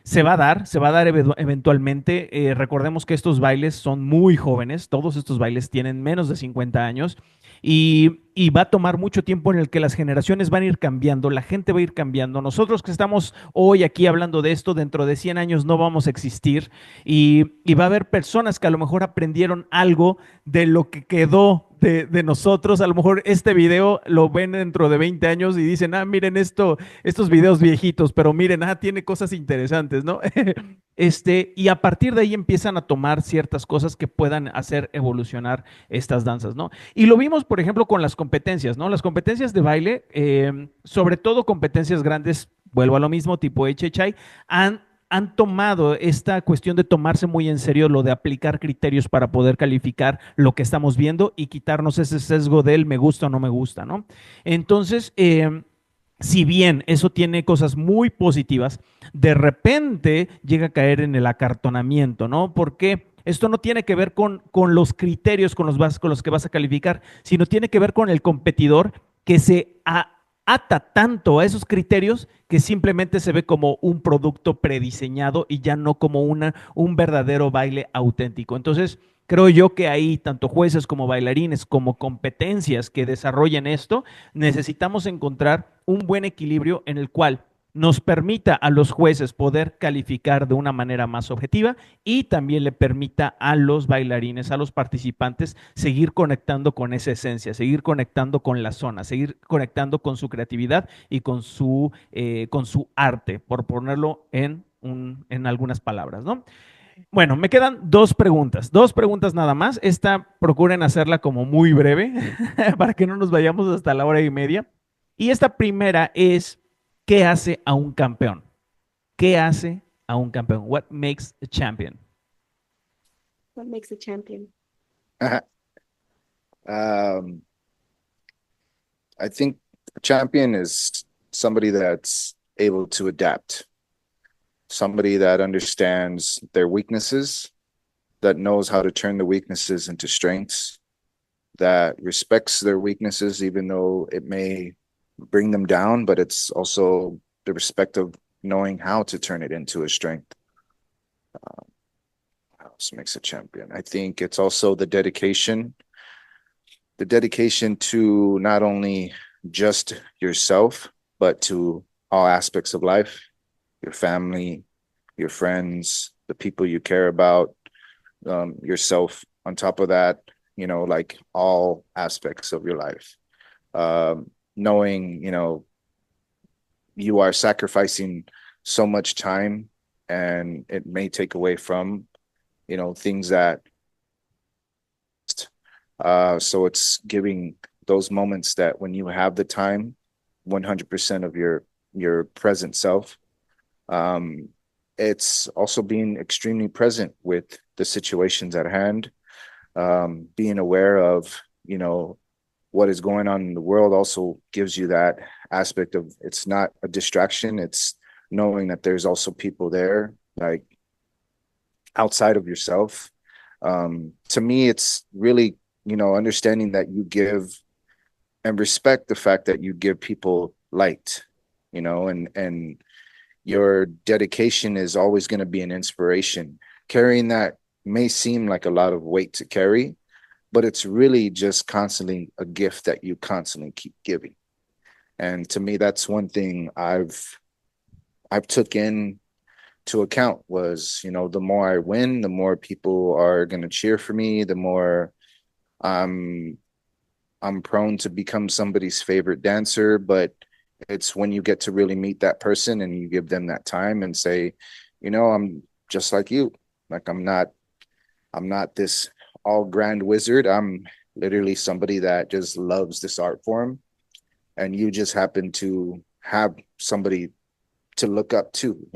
Se va a dar eventualmente. Recordemos que estos bailes son muy jóvenes, todos estos bailes tienen menos de 50 años Y va a tomar mucho tiempo en el que las generaciones van a ir cambiando, la gente va a ir cambiando. Nosotros que estamos hoy aquí hablando de esto, dentro de 100 años no vamos a existir y va a haber personas que a lo mejor aprendieron algo de lo que quedó de nosotros. A lo mejor este video lo ven dentro de 20 años y dicen, ah, miren esto, estos videos viejitos, pero miren, ah, tiene cosas interesantes, ¿no? Y a partir de ahí empiezan a tomar ciertas cosas que puedan hacer evolucionar estas danzas, ¿no? Y lo vimos, por ejemplo, con las competencias, ¿no? Las competencias de baile, sobre todo competencias grandes, vuelvo a lo mismo, tipo HHI, han tomado esta cuestión de tomarse muy en serio lo de aplicar criterios para poder calificar lo que estamos viendo y quitarnos ese sesgo del me gusta o no me gusta, ¿no? Entonces, si bien eso tiene cosas muy positivas, de repente llega a caer en el acartonamiento, ¿no? Porque esto no tiene que ver con los criterios con los que vas a calificar, sino tiene que ver con el competidor que ata tanto a esos criterios que simplemente se ve como un producto prediseñado y ya no como un verdadero baile auténtico. Entonces, creo yo que ahí, tanto jueces como bailarines, como competencias que desarrollen esto, necesitamos encontrar un buen equilibrio en el cual nos permita a los jueces poder calificar de una manera más objetiva y también le permita a los bailarines, a los participantes, seguir conectando con esa esencia, seguir conectando con la zona, seguir conectando con su creatividad y con su arte, por ponerlo en algunas palabras, ¿no? Bueno, me quedan dos preguntas nada más. Esta procuren hacerla como muy breve para que no nos vayamos hasta la hora y media. Y esta primera es, ¿qué hace a un campeón? ¿Qué hace a un campeón? What makes a champion? What makes a champion? um, I think a champion is somebody that's able to adapt, somebody that understands their weaknesses, that knows how to turn the weaknesses into strengths, that respects their weaknesses, even though it may bring them down, but it's also the respect of knowing how to turn it into a strength. What else makes a champion? I think it's also the dedication to not only just yourself, but to all aspects of life, your family, your friends, the people you care about, yourself on top of that, like all aspects of your life. Knowing, you are sacrificing so much time and it may take away from, things that, so it's giving those moments that when you have the time, 100% of your present self. It's also being extremely present with the situations at hand, being aware of, what is going on in the world also gives you that aspect of it's not a distraction. It's knowing that there's also people there, like outside of yourself. To me, it's really, understanding that you give and respect the fact that you give people light, and your dedication is always going to be an inspiration. Carrying that may seem like a lot of weight to carry, but it's really just constantly a gift that you constantly keep giving. And to me, that's one thing I've took in to account was, the more I win, the more people are going to cheer for me, the more I'm prone to become somebody's favorite dancer. But it's when you get to really meet that person and you give them that time and say, I'm just like you. Like I'm not this all grand wizard. I'm literally somebody that just loves this art form. And you just happen to have somebody to look up to,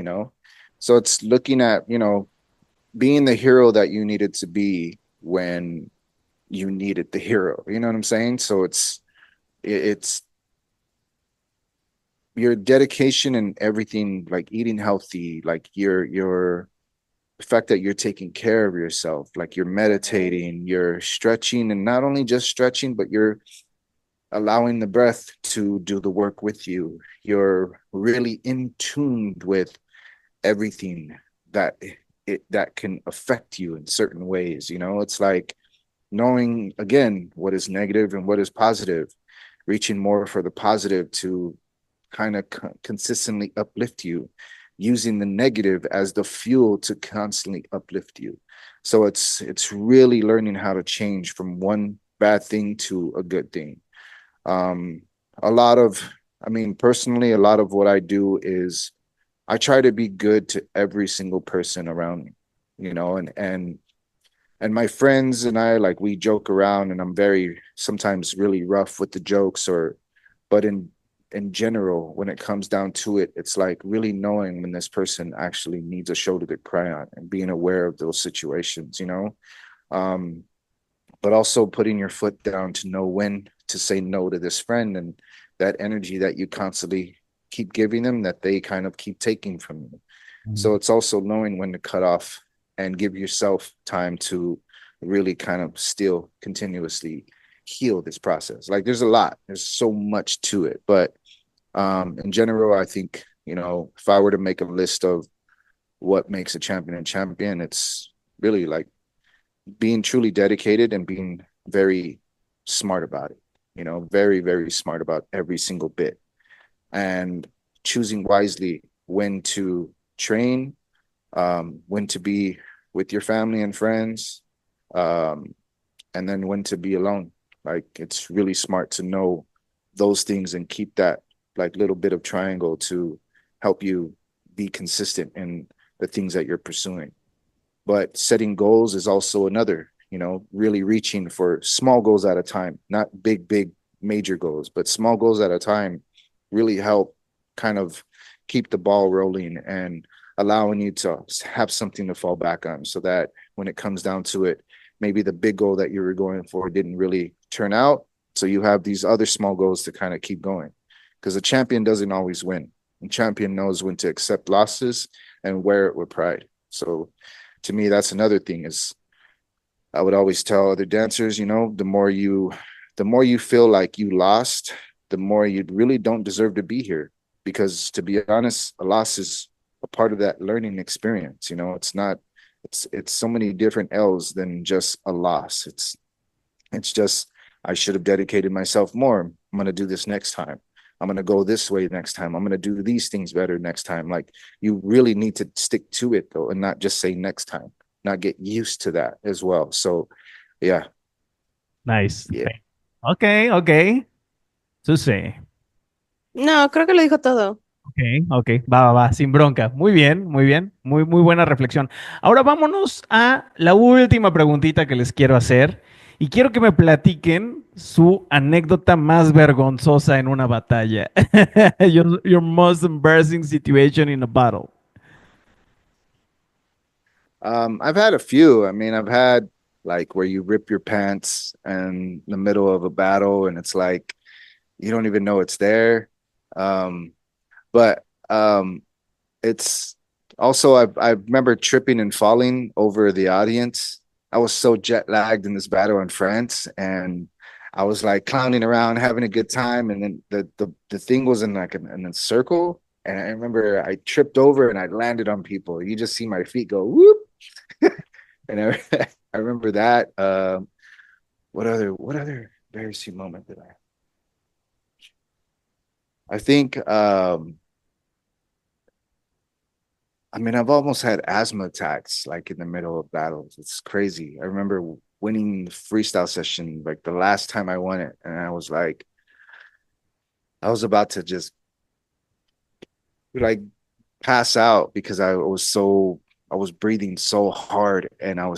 So it's looking at, being the hero that you needed to be when you needed the hero. You know what I'm saying? So it's your dedication and everything, like eating healthy, like your the fact that you're taking care of yourself, like you're meditating, you're stretching, and not only just stretching, but you're allowing the breath to do the work with you. You're really in tune with everything that that can affect you in certain ways. It's like, knowing again what is negative and what is positive, reaching more for the positive to kind of consistently uplift you, using the negative as the fuel to constantly uplift you. So it's really learning how to change from one bad thing to a good thing. Um, a lot of, I mean, personally, a lot of what I do is I try to be good to every single person around me, and my friends and I, like, we joke around, and I'm very sometimes really rough with the jokes, but in general, when it comes down to it, it's like really knowing when this person actually needs a shoulder to cry on and being aware of those situations. Um, but also putting your foot down to know when to say no to this friend, and that energy that you constantly keep giving them, that they kind of keep taking from you. So it's also knowing when to cut off and give yourself time to really kind of still continuously heal this process. Like, there's so much to it, but in general, I think, if I were to make a list of what makes a champion, it's really like being truly dedicated and being very smart about it, very, very smart about every single bit, and choosing wisely when to train, when to be with your family and friends, um, and then when to be alone. Like, it's really smart to know those things and keep that like little bit of triangle to help you be consistent in the things that you're pursuing. But setting goals is also another, really reaching for small goals at a time, not big major goals, but small goals at a time really help kind of keep the ball rolling and allowing you to have something to fall back on, so that when it comes down to it, maybe the big goal that you were going for didn't really turn out. So you have these other small goals to kind of keep going, because a champion doesn't always win. A champion knows when to accept losses and wear it with pride. So to me, that's another thing, is I would always tell other dancers, the more you feel like you lost, the more you really don't deserve to be here. Because to be honest, a loss is a part of that learning experience. It's not, it's so many different L's than just a loss. It's just, I should have dedicated myself more. I'm going to do this next time. I'm going to go this way next time. I'm going to do these things better next time. Like, you really need to stick to it though, and not just say next time, not get used to that as well. So yeah. Nice. Yeah. Okay, okay. Susi. No, creo que lo dijo todo. Ok, ok, va, sin bronca. Muy bien, muy bien. Muy buena reflexión. Ahora vámonos a la última preguntita que les quiero hacer. Y quiero que me platiquen su anécdota más vergonzosa en una batalla. Your most embarrassing situation in a battle. I've had a few. I mean, I've had like where you rip your pants in the middle of a battle and it's like you don't even know it's there. But it's also, I remember tripping and falling over the audience. I was so jet lagged in this battle in France, and I was like clowning around, having a good time, and then the thing was in like in a circle, and I remember I tripped over and I landed on people. You just see my feet go whoop, and I remember that. What other embarrassing moment did I have? I think I mean, I've almost had asthma attacks like in the middle of battles. It's crazy. I remember winning the freestyle session like the last time I won it, and I was like, I was about to just like pass out because I was breathing so hard, and I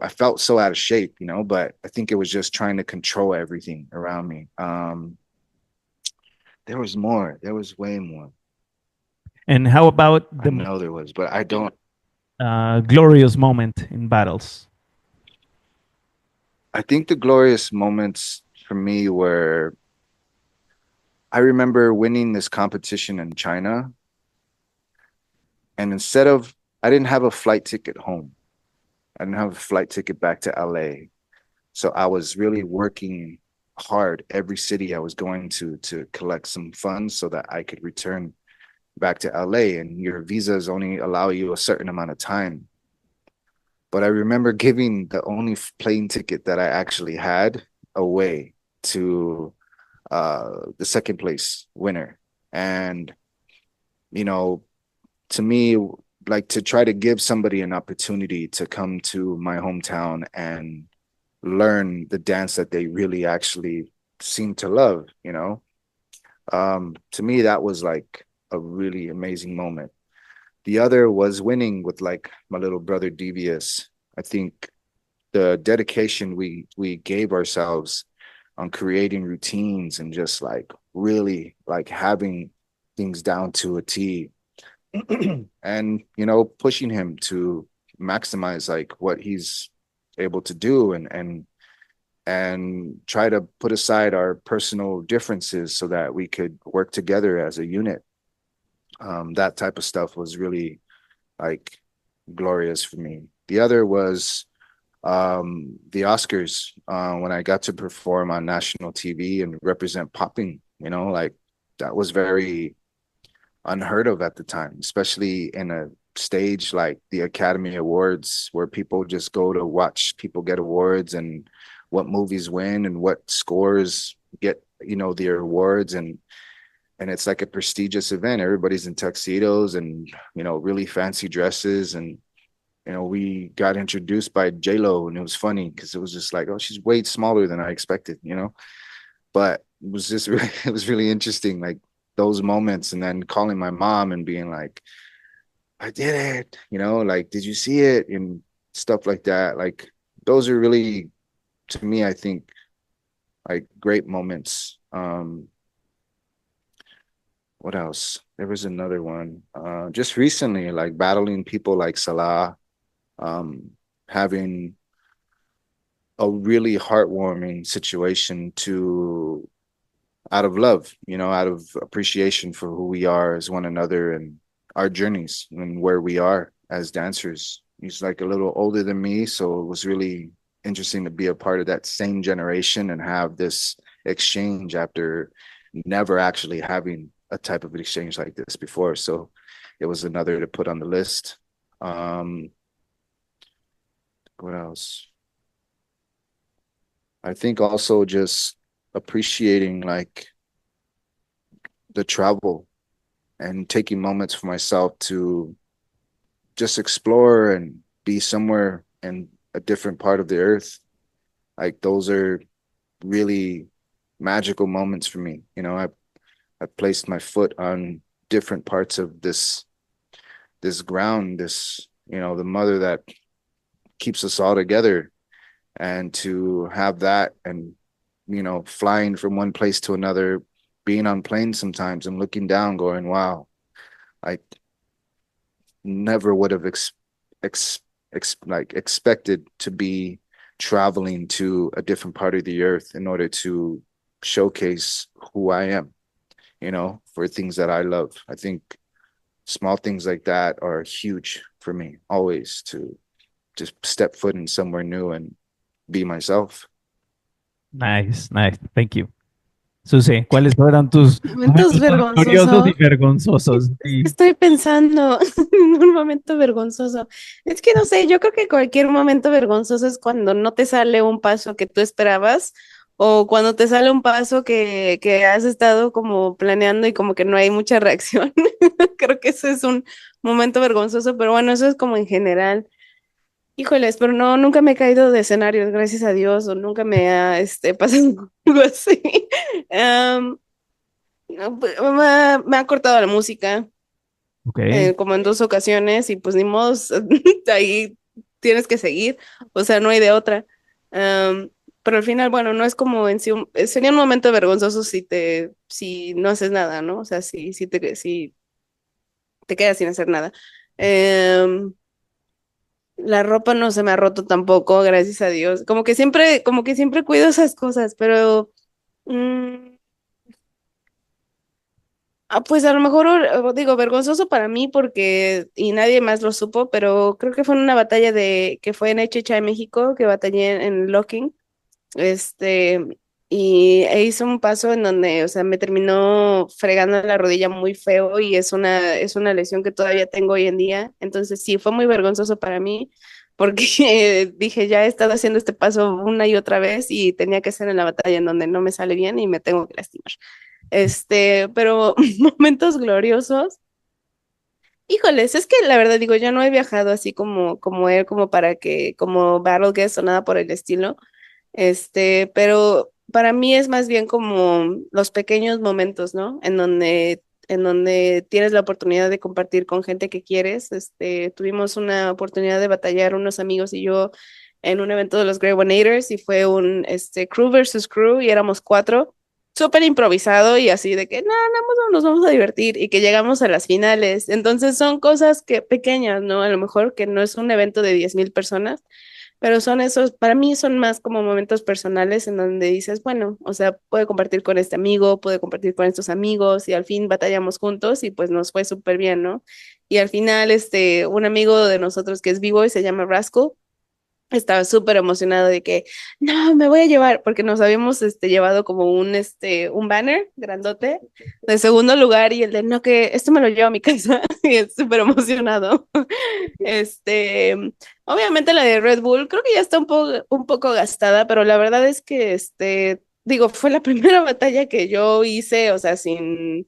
felt so out of shape, but I think it was just trying to control everything around me. There was more. There was way more. And how about I know there was, but I don't. Glorious moment in battles? I think the glorious moments for me were, I remember winning this competition in China, and I didn't have a flight ticket home. I didn't have a flight ticket back to LA. So I was really working hard every city I was going to collect some funds so that I could return back to LA. And your visas only allow you a certain amount of time. but I remember giving the only plane ticket that I actually had away to the second place winner. And, you know, to me, like to try to give somebody an opportunity to come to my hometown and learn the dance that they really actually seem to love, to me, that was like a really amazing moment. The other was winning with like my little brother Devious. I think the dedication we gave ourselves on creating routines and just like really like having things down to a T and pushing him to maximize like what he's able to do and try to put aside our personal differences so that we could work together as a unit. That type of stuff was really like glorious for me. The other was the Oscars, when I got to perform on national TV and represent popping, like that was very unheard of at the time, especially in a stage like the Academy Awards where people just go to watch people get awards and what movies win and what scores get, their awards, and it's like a prestigious event. Everybody's in tuxedos and, really fancy dresses. And, we got introduced by J-Lo, and it was funny because it was just like, oh, she's way smaller than I expected, but it was just really, it was really interesting. Like those moments, and then calling my mom and being like, I did it, like, did you see it? And stuff like that. Like those are really, to me, I think like great moments. What else? There was another one. Just recently, like battling people like Salah, having a really heartwarming situation to out of love, out of appreciation for who we are as one another and our journeys and where we are as dancers. He's like a little older than me, so it was really interesting to be a part of that same generation and have this exchange after never actually having a type of exchange like this before. So it was another to put on the list. What else? I think also just appreciating like the travel and taking moments for myself to just explore and be somewhere in a different part of the earth. Like those are really magical moments for me. I placed my foot on different parts of this ground, the mother that keeps us all together, and to have that and flying from one place to another, being on planes sometimes and looking down going, wow, I never would have expected to be traveling to a different part of the earth in order to showcase who I am, for things that I love. I think small things like that are huge for me, always, to just step foot in somewhere new and be myself. Nice, nice. Thank you. Susi, ¿cuáles fueron tus Momentos momentos más gloriosos y vergonzosos. vergonzosos? Sí. Estoy pensando en un momento vergonzoso. Es que no sé, yo creo que cualquier momento vergonzoso es cuando no te sale un paso que tú esperabas o cuando te sale un paso que has estado como planeando y como que no hay mucha reacción. Creo que ese es un momento vergonzoso, pero bueno, eso es como en general. Híjoles, pero no, nunca me he caído de escenarios, gracias a Dios, o nunca me ha pasado algo así. Am, no, me ha cortado la música Ok. como en 2 ocasiones y pues ni modo, ahí tienes que seguir, o sea, no hay de otra. Am, pero al final, bueno, no es como en sí, sería un momento vergonzoso si no haces nada, ¿no? O sea, si te quedas sin hacer nada. Em, la ropa no se me ha roto tampoco, gracias a Dios. Como que siempre cuido esas cosas, pero mm, pues a lo mejor digo vergonzoso para mí porque y nadie más lo supo, pero creo que fue en una batalla que fue en HHI México, que batallé en Locking, este hice un paso en donde, o sea, me terminó fregando la rodilla muy feo y es una lesión que todavía tengo hoy en día. Entonces sí, fue muy vergonzoso para mí. porque dije, ya he estado haciendo este paso una y otra vez y tenía que ser en la batalla en donde no me sale bien y me tengo que lastimar. Pero momentos gloriosos. Híjoles, es que la verdad digo, yo no he viajado así como él, como para que, como Battle Guest o nada por el estilo. Pero para mí es más bien como los pequeños momentos, ¿no? En donde tienes la oportunidad de compartir con gente que quieres. Tuvimos una oportunidad de batallar unos amigos y yo en un evento de los Grey Wanaders y fue un crew versus crew y éramos cuatro, súper improvisado y así de que, no, nos vamos a divertir y que llegamos a las finales. Entonces son cosas que pequeñas, ¿no? A lo mejor que no es un evento de 10,000 personas, pero son esos, para mí son más como momentos personales en donde dices, bueno, o sea, puedo compartir con este amigo, puedo compartir con estos amigos y al fin batallamos juntos y pues nos fue súper bien, ¿no? Y al final, un amigo de nosotros que es vivo y se llama Rascal, estaba súper emocionado de que, no, me voy a llevar, porque nos habíamos llevado como un banner grandote de segundo lugar y el de, no, que esto me lo llevo a mi casa y es súper emocionado. Este, Obviamente la de Red Bull creo que ya está un poco gastada, pero la verdad es que, digo, fue la primera batalla que yo hice, o sea, sí,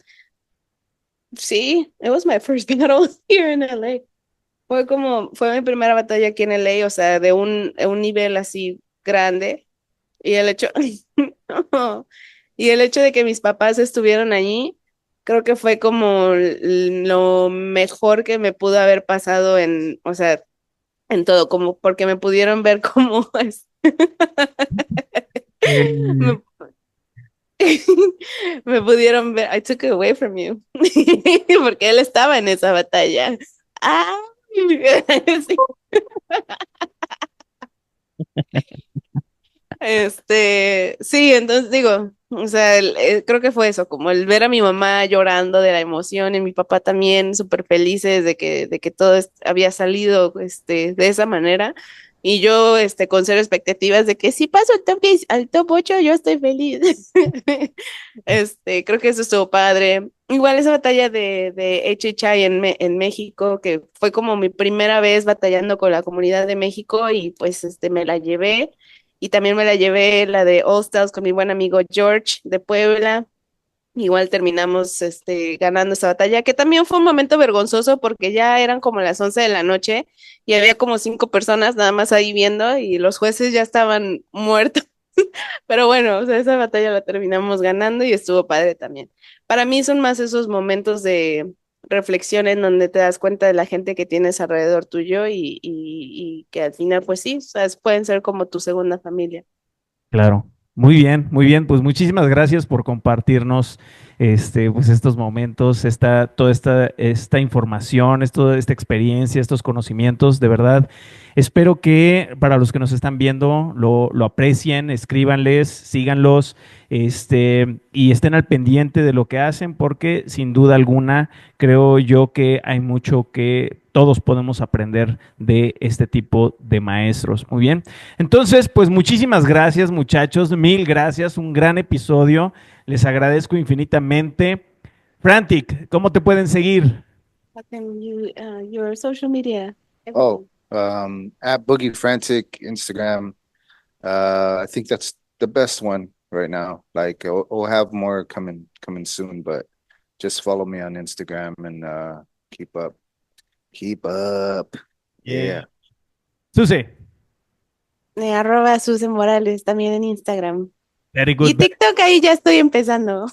it was my first battle here in LA. Fue mi primera batalla aquí en LA, o sea, de un nivel así grande. Y el hecho, y el hecho de que mis papás estuvieron allí, creo que fue como lo mejor que me pudo haber pasado o sea, en todo, como porque me pudieron ver como Eh, me, me pudieron ver, I took it away from you, porque él estaba en esa batalla. Ah, sí. Sí, entonces digo, o sea, creo que fue eso, como el ver a mi mamá llorando de la emoción y mi papá también súper felices de que todo había salido, de esa manera. Y yo, con cero expectativas de que si paso al top 8 yo estoy feliz. Creo que eso estuvo padre. Igual esa batalla de HHI en México, que fue como mi primera vez batallando con la comunidad de México y pues, me la llevé. Y también me la llevé la de All Stars con mi buen amigo George de Puebla. Igual terminamos ganando esa batalla, que también fue un momento vergonzoso porque ya eran como las 11 de la noche y había como 5 personas nada más ahí viendo y los jueces ya estaban muertos. Pero bueno, o sea, esa batalla la terminamos ganando y estuvo padre también. Para mí son más esos momentos de reflexión en donde te das cuenta de la gente que tienes alrededor tuyo y que al final, pues sí, o sea, pueden ser como tu segunda familia. Claro, muy bien, pues muchísimas gracias por compartirnos pues estos momentos, toda esta información, esta experiencia, estos conocimientos, de verdad. Espero que para los que nos están viendo lo aprecien, escríbanles, síganlos, y estén al pendiente de lo que hacen, porque sin duda alguna creo yo que hay mucho que todos podemos aprender de este tipo de maestros. Muy bien. Entonces, pues muchísimas gracias, muchachos, mil gracias, un gran episodio, les agradezco infinitamente. Frantic, ¿cómo te pueden seguir? Your social media, Oh, everything. at Boogie Frantic Instagram. I think that's the best one right now. Like we'll have more coming soon, but just follow me on Instagram and keep up. Keep up. Yeah. Yeah. Susi, @Susan Morales también en Instagram. very Y good. TikTok ahí ya estoy empezando.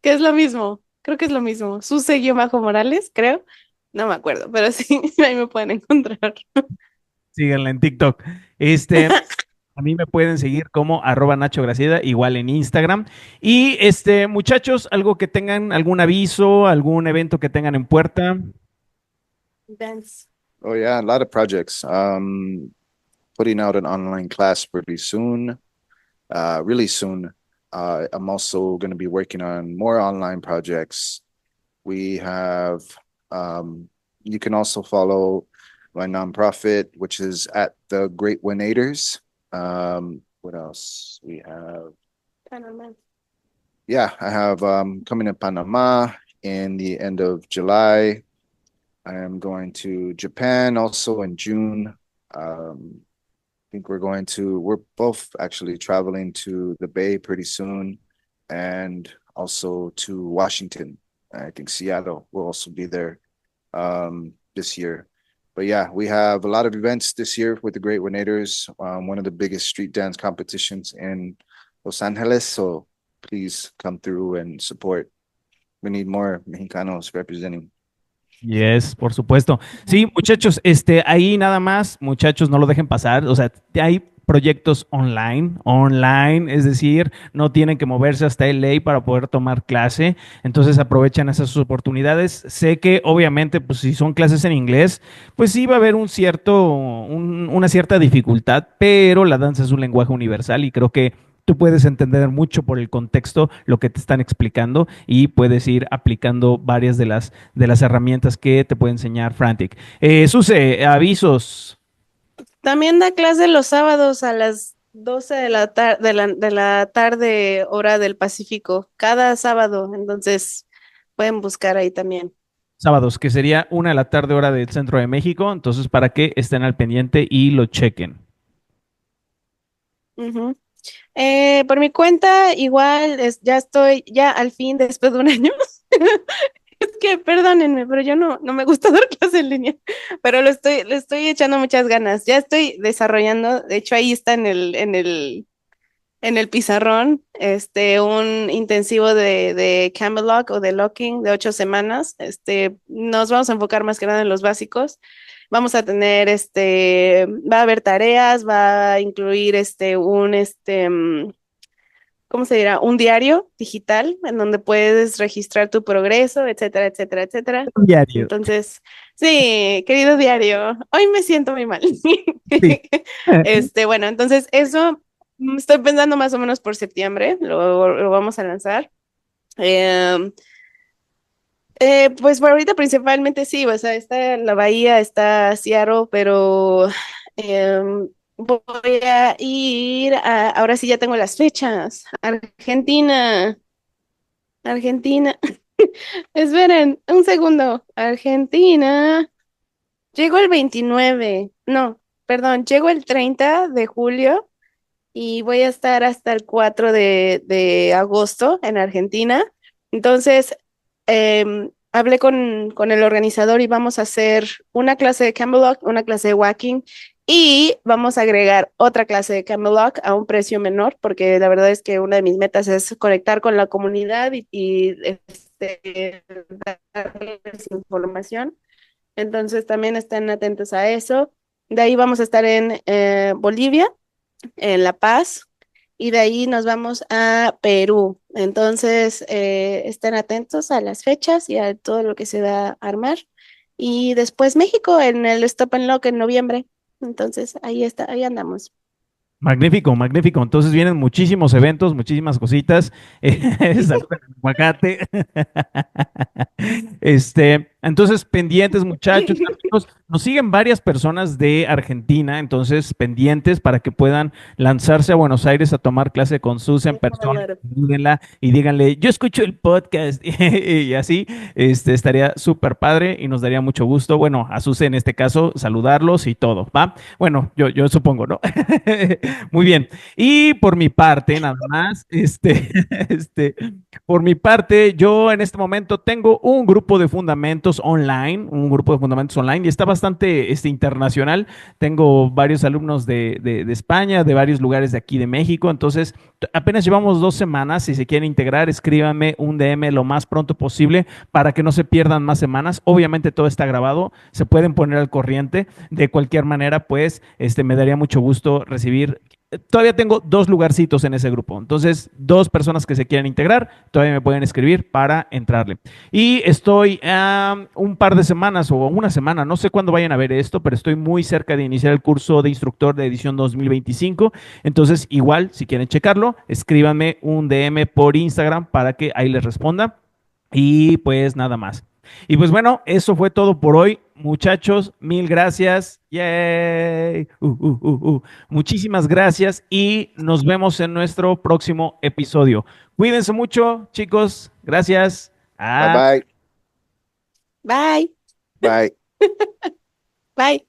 Que es lo mismo. Creo que es lo mismo. Suse-Morales, creo. No me acuerdo, pero sí, ahí me pueden encontrar. Síganla en TikTok. A mí me pueden seguir como @Nacho Gracieda, igual en Instagram. Y muchachos, algo que tengan, algún aviso, algún evento que tengan en puerta. Dance. Oh yeah, a lot of projects. Putting out an online class pretty soon. Really soon. I'm also going to be working on more online projects. We have, um, you can also follow my nonprofit, which is at the Great Winators. What else? We have, Panamá. yeah, I have coming to Panama in the end of July. I am going to Japan also in June. I think we're both actually traveling to the Bay pretty soon and also to Washington. I think Seattle will also be there this year. But yeah, we have a lot of events this year with the Great Winators, one of the biggest street dance competitions in Los Angeles. So please come through and support. We need more Mexicanos representing. Yes, por supuesto. Sí, muchachos, ahí nada más, muchachos, no lo dejen pasar. O sea, hay proyectos online, es decir, no tienen que moverse hasta LA para poder tomar clase. Entonces aprovechan esas oportunidades. Sé que obviamente, pues si son clases en inglés, pues sí va a haber una cierta dificultad, pero la danza es un lenguaje universal y creo que tú puedes entender mucho por el contexto lo que te están explicando y puedes ir aplicando varias de las herramientas que te puede enseñar Frantic. Suse, avisos. También da clase los sábados a las 12 de la tarde, hora del Pacífico, cada sábado. Entonces, pueden buscar ahí también. Sábados, que sería 1 de la tarde hora del centro de México, entonces para que estén al pendiente y lo chequen. Ujú. Por mi cuenta, igual ya estoy, ya al fin, después de un año. Es que perdónenme, pero yo no me gusta dar clase en línea, pero le estoy echando muchas ganas. Ya estoy desarrollando, de hecho ahí está en el pizarrón, un intensivo de Camelot o de locking de 8 semanas. Nos vamos a enfocar más que nada en los básicos. Vamos a tener, va a haber tareas, va a incluir ¿cómo se dirá? Un diario digital en donde puedes registrar tu progreso, etcétera, etcétera, etcétera. Diario. Entonces, sí, querido diario, hoy me siento muy mal. Sí. Bueno, entonces eso estoy pensando más o menos por septiembre, lo vamos a lanzar. Em, pues por ahorita principalmente sí, o sea, está la Bahía, está Seattle, pero voy a ir ahora sí ya tengo las fechas. Argentina, Argentina. Esperen, un segundo. Argentina. Llego el 29, no, perdón, llego el 30 de julio y voy a estar hasta el 4 de agosto en Argentina. Entonces, hablé con el organizador y vamos a hacer una clase de Camelot, una clase de walking y vamos a agregar otra clase de Camelot a un precio menor, porque la verdad es que una de mis metas es conectar con la comunidad y darles información. Entonces, también estén atentos a eso. De ahí vamos a estar en Bolivia, en La Paz, y de ahí nos vamos a Perú. Entonces, estén atentos a las fechas y a todo lo que se va a armar. Y después México en el Stop and Lock en noviembre. Entonces, ahí está, ahí andamos. Magnífico, magnífico. Entonces vienen muchísimos eventos, muchísimas cositas. Saluden al aguacate. Entonces, pendientes, muchachos, amigos. Nos siguen varias personas de Argentina, entonces pendientes para que puedan lanzarse a Buenos Aires a tomar clase con Sus en persona. Salúdenla y díganle, yo escucho el podcast y así, estaría súper padre y nos daría mucho gusto. Bueno, a Sus en este caso, saludarlos y todo, ¿va? Bueno, yo supongo, ¿no? Muy bien. Y por mi parte, nada más, por mi parte, yo en este momento tengo un grupo de fundamentos online, y está bastante internacional. Tengo varios alumnos de España, de varios lugares de aquí de México, entonces apenas llevamos 2 semanas. Si se quieren integrar, escríbanme un DM lo más pronto posible para que no se pierdan más semanas. Obviamente todo está grabado, se pueden poner al corriente. De cualquier manera, pues, me daría mucho gusto recibir. Todavía tengo 2 lugarcitos en ese grupo. Entonces, 2 personas que se quieran integrar, todavía me pueden escribir para entrarle. Y estoy un par de semanas o una semana, no sé cuándo vayan a ver esto, pero estoy muy cerca de iniciar el curso de instructor de edición 2025. Entonces, igual, si quieren checarlo, escríbanme un DM por Instagram para que ahí les responda. Y pues nada más. Y pues bueno, eso fue todo por hoy, muchachos. Mil gracias. Yay. Muchísimas gracias y nos vemos en nuestro próximo episodio. Cuídense mucho, chicos. Gracias. Bye bye. Bye. Bye. Bye.